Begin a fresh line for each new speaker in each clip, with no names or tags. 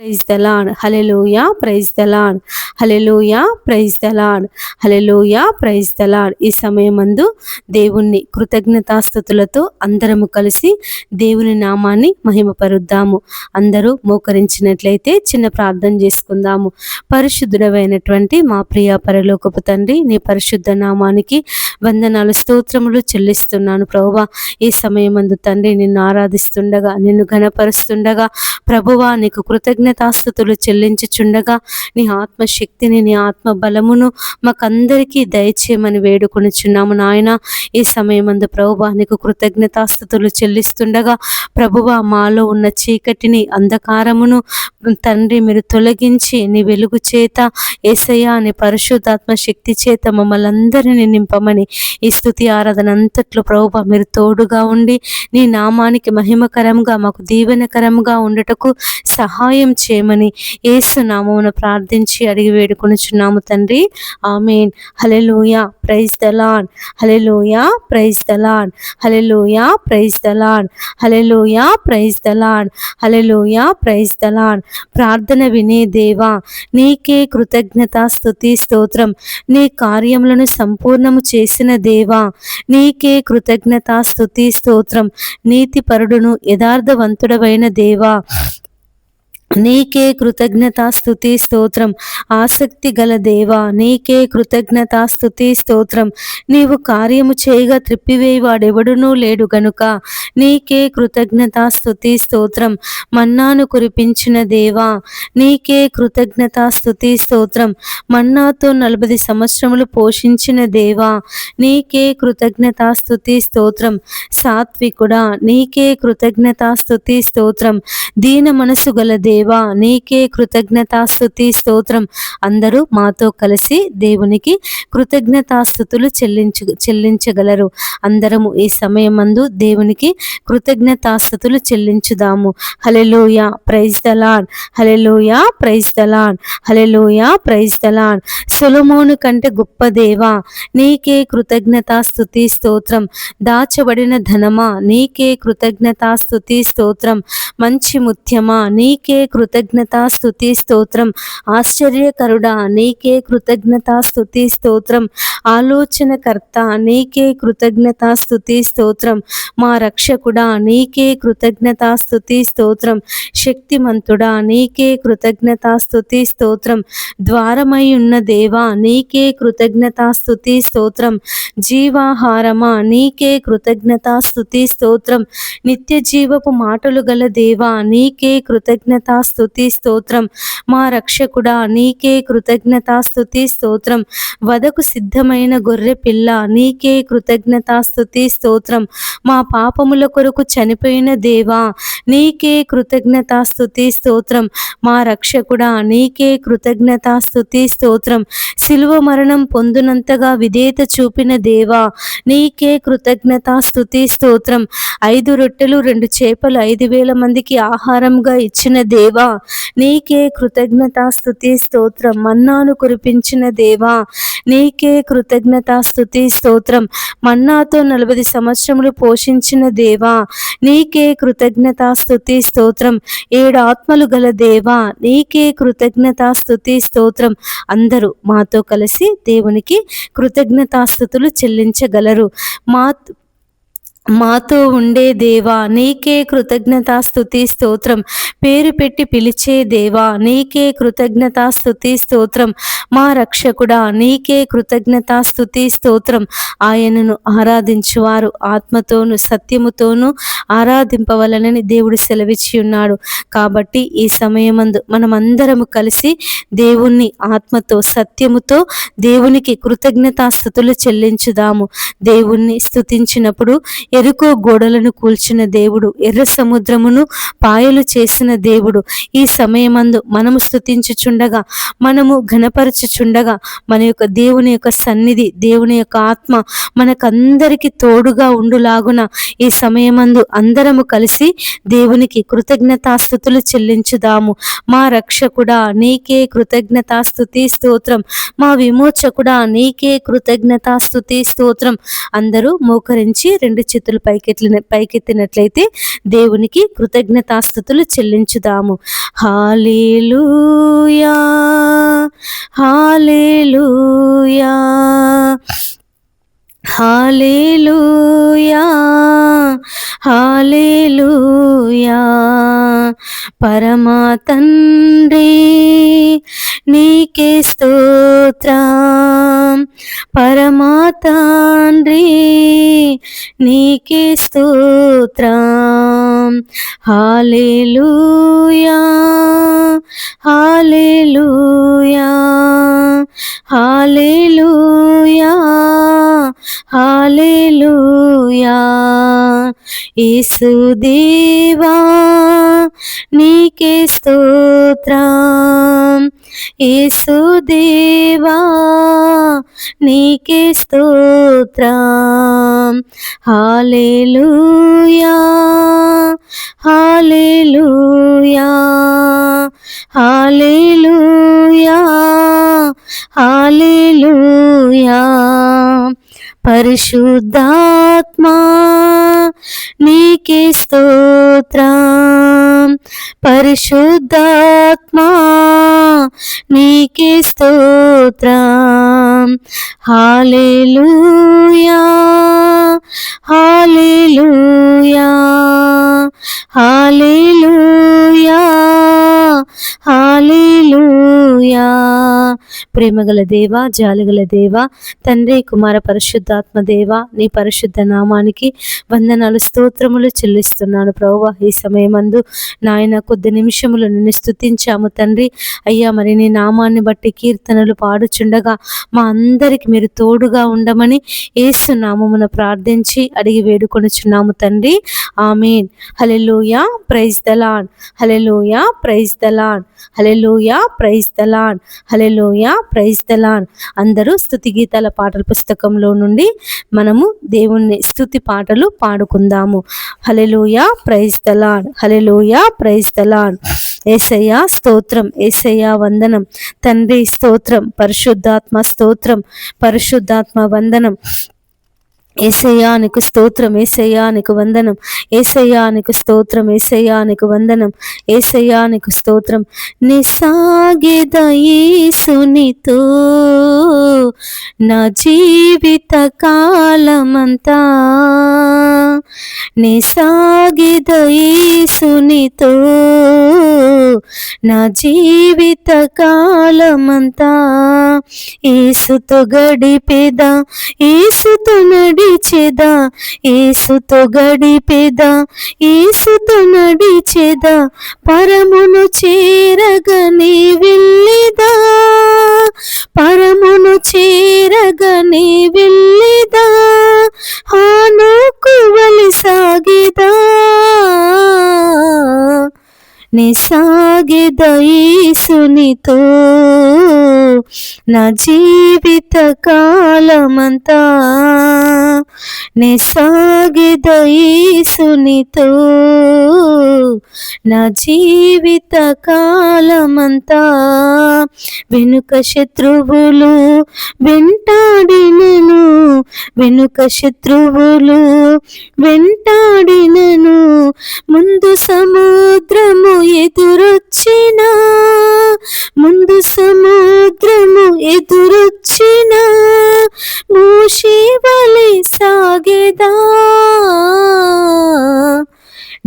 Praise the lord. Hallelujah. Praise the lord. Hallelujah. Praise the lord. Hallelujah. Praise the lord. ఈ సమయమందు దేవుణ్ణి కృతజ్ఞతాస్తుతులతో అందరము కలిసి దేవుని నామాన్ని మహిమపరుద్దాము. అందరూ మోకరించినట్లయితే చిన్న ప్రార్థన చేసుకుందాము. పరిశుద్ధుడైనటువంటి మా ప్రియ పరలోకపు తండ్రి, నీ పరిశుద్ధ నామానికి వందనాలు స్తోత్రములు చెల్లిస్తున్నాను ప్రభువా. ఈ సమయమందు తండ్రి నిన్ను ఆరాధిస్తుండగా, నిన్ను ఘనపరుస్తుండగా ప్రభువా, నీకు కృతజ్ఞతాస్తుతులు చెల్లించుచుండగా నీ ఆత్మశక్తిని, నీ ఆత్మ బలమును మాకందరికీ దయచేయమని వేడుకొనుచున్నాము నాయన. ఈ సమయమందు ప్రభువా, నీకు కృతజ్ఞతాస్తుతులు చెల్లిస్తుండగా ప్రభువా, మాలో ఉన్న చీకటిని, అంధకారమును తండ్రి మీరు తొలగించి నీ వెలుగు చేత యేసయ్యా నీ పరిశుద్ధాత్మ శక్తి చేత మమ్మల్ని అందరినీ నింపమని ఈ స్తుతి ఆరాధన అంతట్లో ప్రభువా మీరు తోడుగా ఉండి నీ నామానికి మహిమకరంగా, మాకు దీవెనకరంగా ఉండటకు సహాయం చేయమని యేసు నామమున ప్రార్థించి అడిగి వేడుకొనుచున్నాము తండ్రి. ఆమేన్. హల్లెలూయా. Praise the lord. Hallelujah. Praise the lord. Hallelujah. Praise the lord. Hallelujah. Praise the lord. Hallelujah. Praise the lord. ప్రార్థన వినే దేవా, నీకే కృతజ్ఞతా స్తుతి స్తోత్రం. నీ కార్యములను సంపూర్ణము చేసిన దేవా, నీకే కృతజ్ఞతా స్తుతి స్తోత్రం. నీతిపరుడును యథార్థవంతుడవైన దేవా, నీకే కృతజ్ఞతా స్తుతి స్తోత్రం. ఆసక్తి గల దేవా, నీకే కృతజ్ఞతా స్తుతి స్తోత్రం. నీవు కార్యము చేయగా త్రిప్పివేయవాడెవడునూ లేడు గనుక నీకే కృతజ్ఞతా స్తుతి స్తోత్రం. మన్నాను కురిపించిన దేవా, నీకే కృతజ్ఞతా స్తుతి స్తోత్రం. మన్నాతో 40 సంవత్సరములు పోషించిన దేవా, నీకే కృతజ్ఞతా స్తుతి స్తోత్రం. సాత్వికుడా, నీకే కృతజ్ఞతా స్తుతి స్తోత్రం. దీన మనసు గల దేవా, నీకే కృతజ్ఞతాస్తుతి స్తోత్రం. అందరూ మాతో కలిసి దేవునికి కృతజ్ఞతాస్తుతులు చెల్లించగలరు. అందరము ఈ సమయమందు దేవునికి కృతజ్ఞతాస్తుతులు చెల్లించుదాము. హల్లెలూయా. Praise the lord. Hallelujah. Praise the lord. Hallelujah. Praise the lord. సొలొమోను కంటే గొప్ప దేవా, నీకే కృతజ్ఞతాస్తుతి స్తోత్రం. దాచబడిన ధనమా, నీకే కృతజ్ఞతాస్తుతి స్తోత్రం. మంచి ముత్యమా, నీకే కృతజ్ఞతాస్తుతి స్తోత్రం. ఆశ్చర్యకరుడా, నీకే కృతజ్ఞతాస్తుతి స్తోత్రం. ఆలోచనకర్త, నీకే కృతజ్ఞతాస్తుతి స్తోత్రం. మా రక్షకుడా, నీకే కృతజ్ఞతాస్తుతి స్తోత్రం. శక్తిమంతుడా, నీకే కృతజ్ఞతాస్తుతి స్తోత్రం. ద్వారమై ఉన్న దేవా, నీకే కృతజ్ఞతాస్తుతి స్తోత్రం. జీవాహారమా, నీకే కృతజ్ఞతాస్తుతి స్తోత్రం. నిత్య జీవపు మాటలు గల దేవా, నీకే కృతజ్ఞతాస్తుతి స్తోత్రం. మా రక్షకుడా, నీకే కృతజ్ఞతాస్తుతి స్తోత్రం. వదకు సిద్ధమైన గొర్రె పిల్ల, నీకే కృతజ్ఞతాస్తుతి స్తోత్రం. మా పాపముల కొరకు చనిపోయిన దేవా, నీకే కృతజ్ఞతాస్తుతి స్తోత్రం. మా రక్షకుడా, నీకే కృతజ్ఞతాస్తుతి స్తోత్రం. శిలువ మరణం పొందునంతగా విధేయత చూపిన దేవా, నీకే కృతజ్ఞతాస్తుతి స్తోత్రం. 5 రొట్టెలు 2 చేపలు 5,000 మందికి ఆహారంగా ఇచ్చిన దేవా, నీకే కృతజ్ఞతాస్తుతి స్తోత్రం. మన్నాను కురిపించిన దేవా, నీకే కృతజ్ఞతాస్తుతి స్తోత్రం. మన్నాతో 40 సంవత్సరములు పోషించిన దేవా, నీకే కృతజ్ఞతాస్తుతి స్తోత్రం. 7 ఆత్మలు గల దేవా, నీకే కృతజ్ఞతాస్తుతి స్తోత్రం. అందరూ మాతో కలిసి దేవునికి కృతజ్ఞతాస్తుతులు చెల్లించగలరు. మాతో ఉండే దేవా, నీకే కృతజ్ఞతాస్తుతి స్తోత్రం. పేరు పెట్టి పిలిచే దేవా, నీకే కృతజ్ఞతాస్తుతి స్తోత్రం. మా రక్షకుడా, నీకే కృతజ్ఞతాస్తుతి స్తోత్రం. ఆయనను ఆరాధించువారు ఆత్మతోను సత్యముతోనూ ఆరాధింపవలనని దేవుడు సెలవిచ్చి ఉన్నాడు. కాబట్టి ఈ సమయమందు మనమందరము కలిసి దేవుణ్ణి ఆత్మతో సత్యముతో దేవునికి కృతజ్ఞతాస్తుతులు చెల్లించుదాము. దేవుణ్ణి స్తుతించినప్పుడు ఎరుకో గోడలను కూల్చిన దేవుడు, ఎర్ర సముద్రమును పాయలు చేసిన దేవుడు. ఈ సమయమందు మనము స్తుతించుచుండగా, మనము ఘనపరచుచుండగా మన యొక్క దేవుని యొక్క సన్నిధి, దేవుని యొక్క ఆత్మ మనకందరికి తోడుగా ఉండులాగున ఈ సమయమందు అందరము కలిసి దేవునికి కృతజ్ఞతాస్తుతులు చెల్లించుదాము. మా రక్షకుడా, నీకే కృతజ్ఞతాస్తుతి స్తోత్రం. మా విమోచకుడా, నీకే కృతజ్ఞతాస్తుతి స్తోత్రం. అందరూ మోకరించి 2 చేతులు పైకెత్తినట్లయితే దేవునికి కృతజ్ఞతాస్తుతులు చెల్లించుదాము. హల్లెలూయా, హల్లెలూయా, హల్లెలూయా, హల్లెలూయా. పరమా తండ్రి నీకే స్తోత్రం, పరమా తండ్రి నీకే స్తోత్రం. హల్లెలూయా, హల్లెలూయా, హల్లెలూయా, హల్లెలూయా. యేసుదేవా నీకే స్తోత్రం, యేసుదేవా నీకే స్తోత్రం. హల్లెలూయా, హల్లెలూయా, హల్లెలూయా, హల్లెలూయా. పరిశుద్ధాత్మా నీకే స్తోత్రం, పరిశుద్ధాత్మా నీకే స్తోత్రం. హల్లెలూయా, హల్లెలూయా, హల్లెలూయా, హల్లెలూయా. ప్రేమగల దేవ, జాలిగల దేవ, తండ్రి, కుమార, పరిశుద్ధాత్మ దేవ, నీ పరిశుద్ధ నామానికి వందనాలు, స్తోత్రములు చెల్లిస్తున్నాను ప్రభువా. ఈ సమయమందు నాయన కొద్ది నిమిషములు నిన్ను స్తుతించాము తండ్రి. అయ్యా, మరి నీ నామాన్ని బట్టి కీర్తనలు పాడుచుండగా మా అందరికి మీరు తోడుగా ఉండమని యేసు నామమున ప్రార్థించి అడిగి వేడుకొనుచున్నాము తండ్రి. ఆమేన్. హల్లెలూయా, praise the lord. Hallelujah, praise the lord. Hallelujah, praise the lord. Hallelujah, praise the lord. అందరూ స్తుతి గీతాల పాటల పుస్తకంలో నుండి మనము దేవుని స్తుతి పాటలు పాడుకుందాము. హల్లెలూయా, praise the lord. Hallelujah, praise the lord. యేసయ్యా స్తోత్రం, యేసయ్యా వందనం, తండ్రి స్తోత్రం, పరిశుద్ధాత్మ స్తోత్రం, పరిశుద్ధాత్మ వందనం. యేసయ్యా నీకు స్తోత్రం, యేసయ్యా నీకు వందనం, యేసయ్యా నీకు స్తోత్రం, యేసయ్యా నీకు వందనం, యేసయ్యా నీకు స్తోత్రం. నీ సాగెద యేసునితో నా జీవిత కాలమంతా, నీ సాగెద యేసునితో నా జీవిత కాలమంతా. యేసుతో గడిపేదా, యేసుతో నడిచేదా, యేసుతో గడిపేదా, యేసుతో నడిచేదా, పరమును చేరగనే వెళ్ళేదా, పరమును చేరగనే వెళ్ళేదా, హానోకు వలె సాగేదా, నే సాగెద యేసునితో నా జీవిత కాలమంతా, నే సాగెద యేసునితో నా జీవిత కాలమంతా. వెనుక శత్రువులు వెంటాడినను, వెనుక శత్రువులు వెంటాడినను, ముందు సముద్రము ఎదురొచ్చినా, ముందు సముద్రము ఎదురొచ్చినా, మోషే వలె సాగెదా,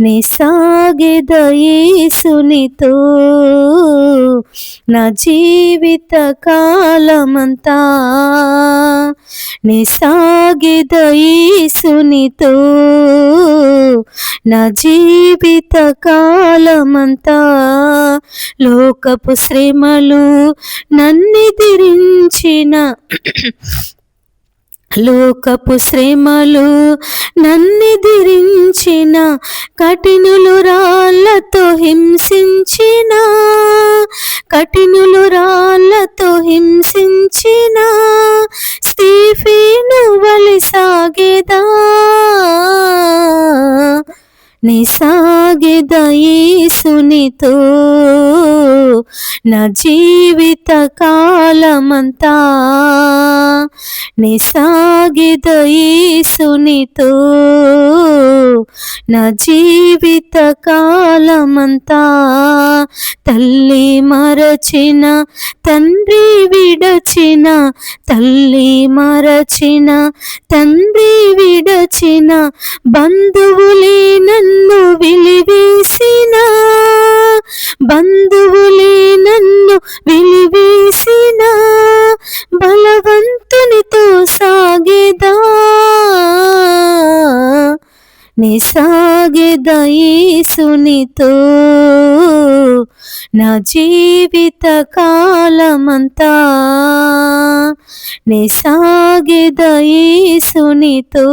నే సాగెద యేసునితో నా జీవిత కాలమంతా, నే సాగెద యేసునితో నా జీవిత కాలమంతా. లోకపు శ్రమలు నన్నెదిరించిన, లోకపు శ్రమలు నన్నెదిరించిన, కఠినులు రాళ్ళతో హింసించిన, కఠినులు రాళ్ళతో హింసించిన, స్తెఫెను వలె సాగెదా, నే సాగెద యేసునితో నా జీవిత కాలమంతా నే సాగెద యేసునితో, నా జీవిత కాలమంతా తల్లి మరచిన తండ్రి విడచిన, తల్లి మరచిన తండ్రి విడచిన, బంధువులే నన్ను వెలివేసిన, బంధువులే నన్ను వెలివేసిన, బలవంతునితో సాగెదా నే సాగెదా యేసునితో, నా జీవిత కాలమంతా నే సాగెదా యేసునితో,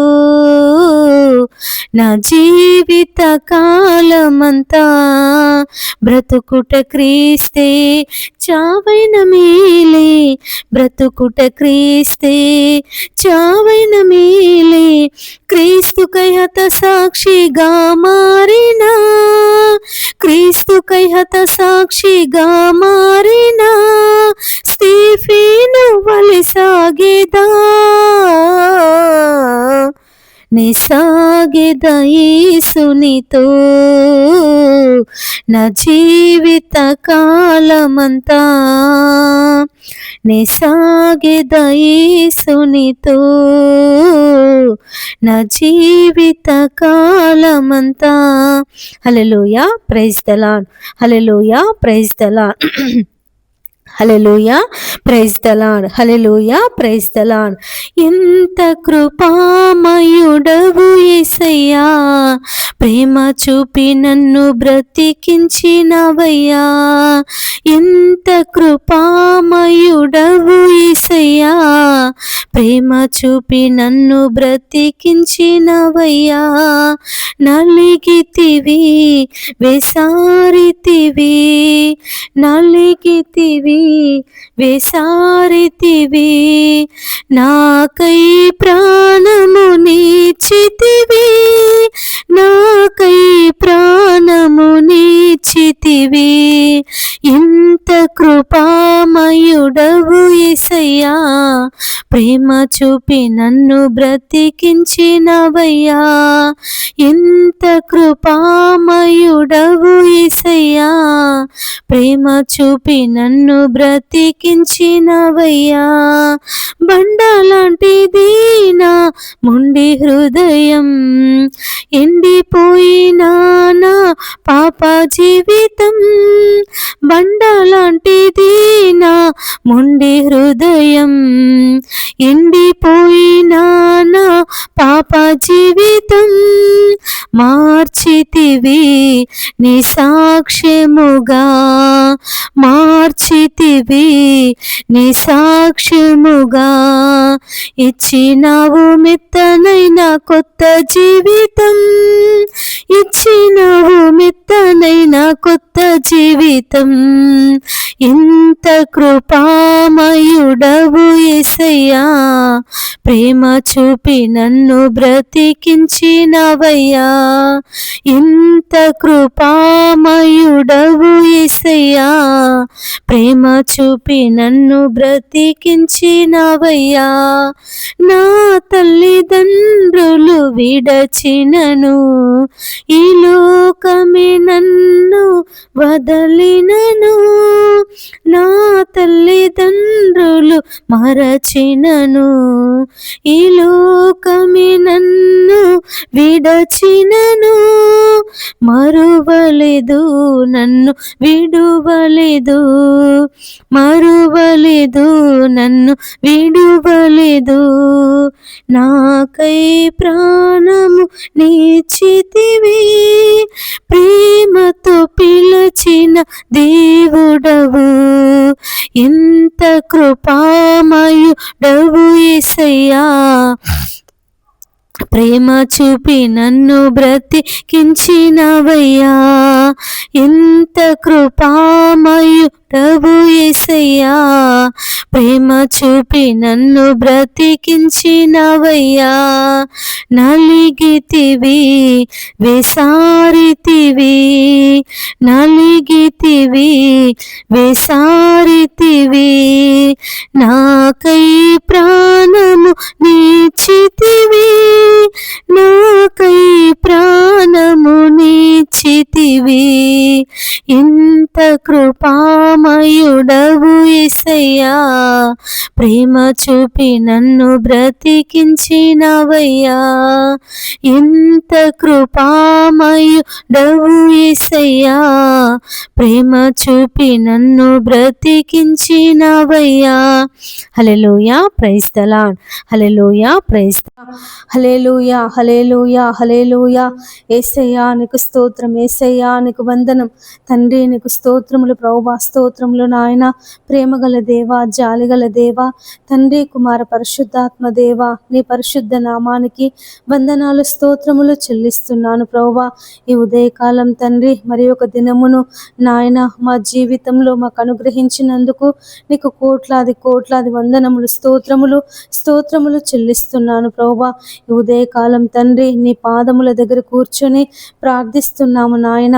నా జీవిత కాలమంతా. బ్రతుకుట క్రీస్తే చావైన మేలే, బ్రతుకుట క్రీస్తే చావైన మేలే, క్రీస్తుకై హత సాక్షిగా మారిన, క్రీస్తుకై హత సాక్షిగా మారిన, స్టీఫెను వలె సాగెదా నే సాగెదా యేసునితో, నా జీవిత కాలమంతా నే సాగెదా యేసునితో, నా జీవిత కాలమంతా. హల్లెలూయా, praise the lord. Hallelujah, praise the lord. Hallelujah, praise the lord. Hallelujah, praise the lord. ఎంత కృపామయుడవు యేసయ్యా, ప్రేమ చూపి నన్ను బ్రతికించినవయ్యా, ఎంత కృపామయుడవు యేసయ్యా, ప్రేమ చూపి నన్ను బ్రతికించినవయ్యా, నలిగితివి వేసారితివి, నలిగితివి వేసారితివి, నాకై ప్రాణము నీచితివి, నాకై ప్రాణము నీచితివి, ఎంత కృపామయుడవు యేసయ్యా, ప్రేమ చూపి నన్ను బ్రతికించినవయ్యా, ఎంత కృపామయుడవు యేసయ్యా, ప్రేమ చూపి నన్ను బ్రతికించినవయ్యా, బండలాంటిది నా మొండి హృదయం, ఎండిపోయినా నా పాప జీవితం, బండలాంటిది నా మొండి హృదయం, ఎండిపోయినా నా పాప జీవితం, మార్చితివి నీ సాక్ష్యముగా, మార్చితివి నీ సాక్ష్యముగా, ఇచ్చినావు మెత్తనైన కొత్త జీవితం, ఇచ్చినావు మెత్తనైన కొత్త జీవితం, ఎంత కృపామయుడవు యేసయ్యా, ప్రేమ చూపి నన్ను బ్రతికించినవయ్యా, ఎంత కృపామయుడవు యేసయ్యా, ప్రేమ చూపి నన్ను బ్రతికించినవయ్యా, నా తల్లిదండ్రులు విడచినను, ఈ లోకమే నన్ను వదలినను, నా తల్లిదండ్రులు మరచినను, ఈ లోకమే నన్ను విడచినను, మరువలేదు నన్ను విడువలేదు, మరువలేదు నన్ను విడువలేదు, నాకై ప్రాణము నీచితివి, ప్రేమతో పిలచిన దేవుడవు, ఎంత కృపామయుడవు యేసయ్యా, ప్రేమ చూపి నన్ను బ్రతికించినవయ్యా, ఎంత కృపామయుడవు డబు యేసయ్యా, ప్రేమ చూపి నన్ను బ్రతికించినవయ్యా. నలిగితివి వేసారితివి, నలిగితివి వేసారితివి, నాకై ప్రాణము నీచితివి, నాకై ప్రాణము నీచితివి. ఇంత కృపామయుడవు యేసయ్యా, ప్రేమ చూపి నన్ను బ్రతికించినవయ్యా. ఇంత కృపామయుడవు యేసయ్యా, ప్రేమ చూపి నన్ను బ్రతికించినవయ్యా. హల్లెలూయా, praise the lord. Hallelujah, praise the lord. హల్లెలూయా, హల్లెలూయా, హల్లెలూయా. యేసయ్యా నీకు స్తోత్రం, యేసయ్యా నీకు వందనం. తండ్రి నీకు స్తోత్రములు ప్రభువా, స్తోత్రములు నాయన. ప్రేమగల దేవా, జాలిగల దేవా, తండ్రి కుమార పరిశుద్ధాత్మ దేవా, నీ పరిశుద్ధ నామానికి వందనాలు స్తోత్రములు చెల్లిస్తున్నాను ప్రభువా. ఈ ఉదయకాలం తండ్రి మరి ఒక దినమును నాయన మా జీవితంలో మాకు అనుగ్రహించినందుకు నీకు కోట్లాది కోట్లాది వందనములు, స్తోత్రములు చెల్లిస్తున్నాను ప్రభువా. ఈ ఉదయకాలం తండ్రి నీ పాదముల దగ్గర కూర్చొని ప్రార్థిస్తున్నాము నాయన.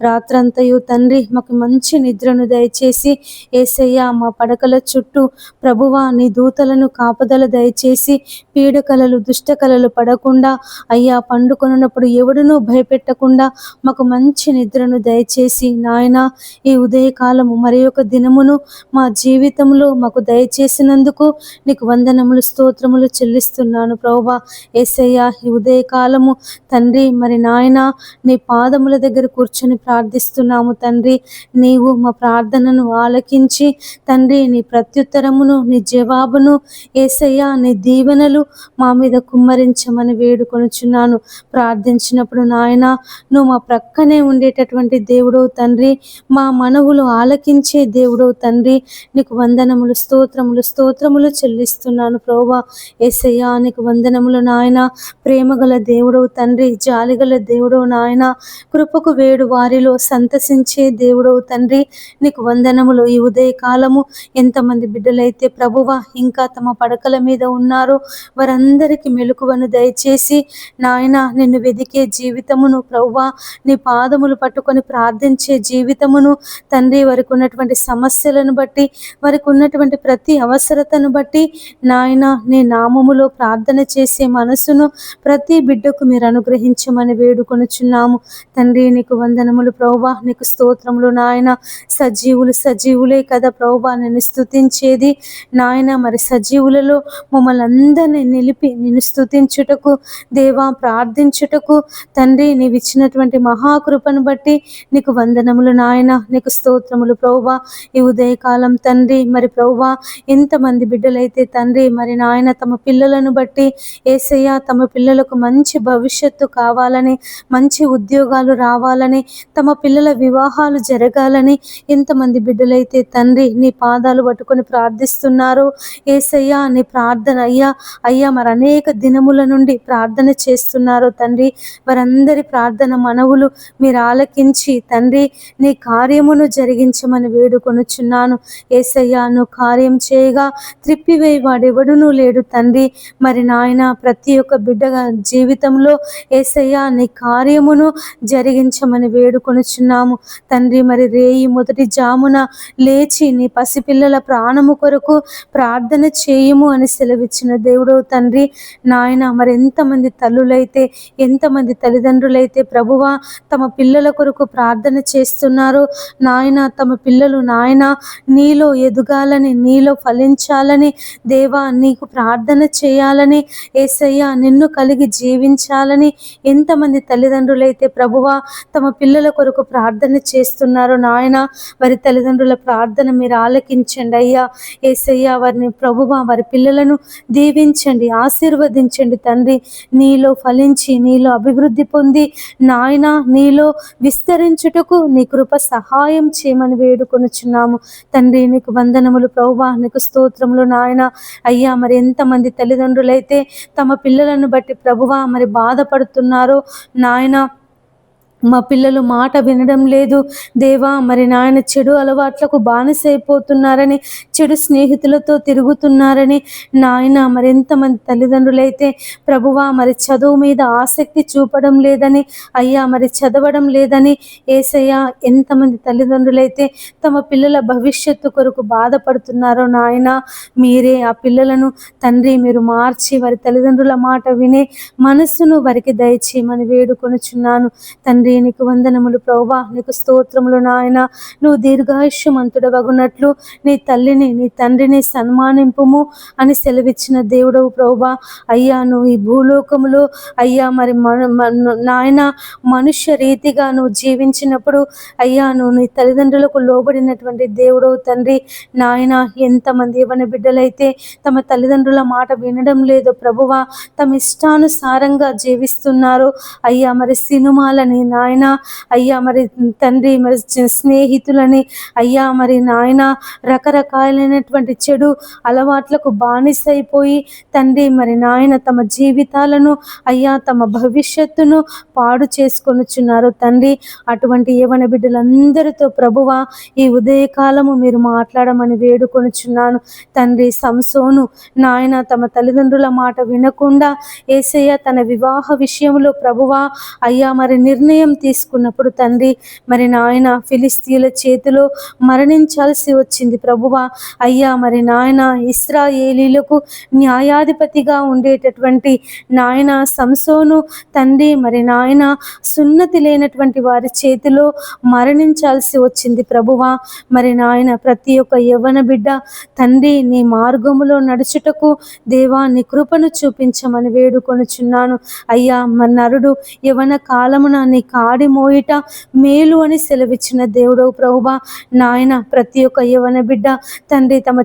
రాత్రంతయు తండ్రి మాకు మంచి నిద్రను దయచేసి యేసయ్యా మా పడకల చుట్టూ ప్రభువా నీ దూతలను కాపుదల దయచేసి పీడకలలు దుష్టకలలు పడకుండా అయ్యా పండుకొనున్నప్పుడు ఎవడునూ భయపెట్టకుండా మాకు మంచి నిద్రను దయచేసి నాయన ఈ ఉదయకాలము మరి ఒక దినమును మా జీవితంలో మాకు దయచేసినందుకు నీకు వందనములు, స్తోత్రములు చెల్లిస్తున్నాను ప్రభువా. యేసయ్యా ఈ ఉదయకాలము తండ్రి మరి నాయన నీ పాదముల దగ్గర కూర్చొని ప్రార్థిస్తున్నాము తండ్రి. నీవు మా ప్రార్థనను ఆలకించి తండ్రి నీ ప్రత్యుత్తరమును, నీ జవాబును యేసయ్యా నీ దీవెనలు మా మీద కుమ్మరించమని వేడుకొనుచున్నాను. ప్రార్థించినప్పుడు నాయన నువ్వు మా ప్రక్కనే ఉండేటటువంటి దేవుడవు తండ్రి, మా మనవులు ఆలకించే దేవుడవు తండ్రి. నీకు వందనములు, స్తోత్రములు చెల్లిస్తున్నాను ప్రభువా. యేసయ్యా నీకు వందనములు నాయన. ప్రేమగల దేవుడవు తండ్రి, జాలిగల దేవుడవు నాయన, కృపకు వేడు వారిలో సంతసించే దేవుడవు తండ్రి. నీకు వందనములు. ఈ ఉదయకాలము ఎంతమంది బిడ్డలైతే ప్రభువా ఇంకా తమ పడకల మీద ఉన్నారో వారందరికీ మెలకువను దయచేసి నాయన నిన్ను వెదికే జీవితమును ప్రభువా, నీ పాదములు పట్టుకొని ప్రార్థించే జీవితమును తండ్రి, వారికి ఉన్నటువంటి సమస్యలను బట్టి, వారికి ఉన్నటువంటి ప్రతి అవసరతను బట్టి నాయన నీ నామములో ప్రార్థన చేసే మనసును ప్రతి బిడ్డకు మీరు అనుగ్రహించమని వేడుకొనుచున్నాము తండ్రి. నీకు వందనములు ప్రభువా, నీకు స్తోత్రములు నాయన. సజీవులే కదా ప్రభువా నిన్ను స్తుతించేది నాయన. మరి సజీవులలో మమ్మల్ని అందరినీ నిలిపి నిన్ను స్తుతించుటకు దేవా, ప్రార్థించుటకు తండ్రి నీవు ఇచ్చినటువంటి మహాకృపను బట్టి నీకు వందనములు నాయన. నీకు స్తోత్రములు ప్రభువా. ఈ ఉదయకాలం తండ్రి మరి ప్రభువా ఎంతమంది బిడ్డలైతే తండ్రి మరి నాయన తమ పిల్లలను బట్టి యేసయ్యా తమ పిల్లలకు మంచి భవిష్యత్తు కావాలని, మంచి ఉద్యోగాలు రావాలని, తమ పిల్లల వివాహాలు జరగాలని ఎంతమంది బిడ్డలైతే తండ్రి నీ పాదాలు పట్టుకొని ప్రార్థిస్తున్నారు యేసయ్యా. నీ ప్రార్థన అయ్యా మరి అనేక దినముల నుండి ప్రార్థన చేస్తున్నారు తండ్రి. వారందరి ప్రార్థన మనవులు మీరు ఆలకించి తండ్రి నీ కార్యమును జరిగించమని వేడుకొనుచున్నాను యేసయ్యా. నువ్వు కార్యం చేయగా త్రిప్పివేయి వాడెవడునూ లేడు తండ్రి. మరి నాయన ప్రతి ఒక్క బిడ్డ జీవితంలో యేసయ్యా నీ కార్యమును జరిగించమని వేడుకొనుచున్నాము తండ్రి. మరి రేయి మొదటి జామున లేచి నీ పసిపిల్లల ప్రాణము కొరకు ప్రార్థన చేయుము అని సెలవిచ్చిన దేవుడు తండ్రి నాయన. మరి ఎంతమంది తల్లులైతే, ఎంతమంది తల్లిదండ్రులైతే ప్రభువా తమ పిల్లల కొరకు ప్రార్థన చేస్తున్నారు నాయన. తమ పిల్లలు నాయన నీలో ఎదగాలని, నీలో ఫలించాలని దేవా, నీకు ప్రార్థన చేయాలని యేసయ్యా, నిన్ను కలిగి జీవించాలని ఎంతమంది తల్లిదండ్రులైతే ప్రభువా తమ పిల్లల కొరకు ప్రార్థన చేస్తున్నారు నాయన. వారి తల్లిదండ్రుల ప్రార్థన మీరు ఆలకించండి అయ్యా యేసయ్యా. వారిని ప్రభువా వారి పిల్లలను దీవించండి, ఆశీర్వదించండి తండ్రి. నీలో ఫలించి, నీలో అభివృద్ధి పొంది నాయన నీలో విస్తరించుటకు నీ కృప సహాయం చేయమని వేడుకొనుచున్నాము తండ్రి. నీకు వందనములు ప్రభువా, నీకు స్తోత్రములు నాయన. అయ్యా మరి ఎంతమంది తల్లిదండ్రులైతే తమ పిల్లలను బట్టి ప్రభువా మరి బాధపడుతున్నారో నాయన, మా పిల్లలు మాట వినడం లేదు దేవా, మరి నాయన చెడు అలవాట్లకు బానిసైపోతున్నారని, చెడు స్నేహితులతో తిరుగుతున్నారని నాయన, మరి ఎంతమంది తల్లిదండ్రులైతే ప్రభువా మరి చదువు మీద ఆసక్తి చూపడం లేదని, అయ్యా మరి చదవడం లేదని ఏసయ్యా, ఎంతమంది తల్లిదండ్రులైతే తమ పిల్లల భవిష్యత్తు కొరకు బాధపడుతున్నారో నాయన, మీరే ఆ పిల్లలను తండ్రి మీరు మార్చి వారి తల్లిదండ్రుల మాట వినే మనస్సును వారికి దయచేయమని వేడుకొనుచున్నాను తండ్రి. నీకు వందనములు ప్రభువా, నీకు స్తోత్రములు నాయన. నువ్వు దీర్ఘాయుష్యమంతుడవగునట్లు నీ తల్లిని నీ తండ్రిని సన్మానింపుము అని సెలవిచ్చిన దేవుడవు ప్రభువా. అయ్యా నువ్వు ఈ భూలోకములో అయ్యా మరి నాయన మనుష్య రీతిగా నువ్వు జీవించినప్పుడు అయ్యా నువ్వు నీ తల్లిదండ్రులకు లోబడినటువంటి దేవుడవు తండ్రి. నాయన ఎంతమంది యవ్వన బిడ్డలైతే తమ తల్లిదండ్రుల మాట వినడం లేదో ప్రభువా, తమ ఇష్టానుసారంగా జీవిస్తున్నారు అయ్యా, మరి సినిమాలని నాయన, అయ్యా మరి తండ్రి మరి స్నేహితులని అయ్యా మరి నాయన రకరకాలైనటువంటి చెడు అలవాట్లకు బానిసైపోయి తండ్రి మరి నాయన తమ జీవితాలను అయ్యా తమ భవిష్యత్తును పాడు చేసుకొనుచున్నారు తండ్రి. అటువంటి యవ్వన బిడ్డలందరితో ప్రభువా ఈ ఉదయకాలము మీరు మాట్లాడమని వేడుకొనుచున్నాను తండ్రి. సంసోను నాయన తమ తల్లిదండ్రుల మాట వినకుండా యేసయ్య తన వివాహ విషయంలో ప్రభువా అయ్యా మరి నిర్ణయం తీసుకున్నప్పుడు తండ్రి మరి నాయన ఫిలిస్తీన్ల చేతిలో మరణించాల్సి వచ్చింది ప్రభువా. అయ్యా మరి నాయన ఇశ్రాయేలీలకు న్యాయాధిపతిగా ఉండేటటువంటి నాయన సంసోను తండ్రి మరి నాయన సున్నతి లేనటువంటి వారి చేతిలో మరణించాల్సి వచ్చింది ప్రభువా. మరి నాయన ప్రతి ఒక్క యవ్వన బిడ్డ తండ్రి నీ మార్గములో నడుచుటకు దేవా నీ కృపను చూపించమని వేడుకొనుచున్నాను అయ్యా. మరి నరుడు యవ్వన కాలమున నీ కాడి మోయిట మేలు అని సెలవిచ్చిన దేవుడవు ప్రభువా. నాయన ప్రతి ఒక్క యవ్వన బిడ్డ తండ్రి తమ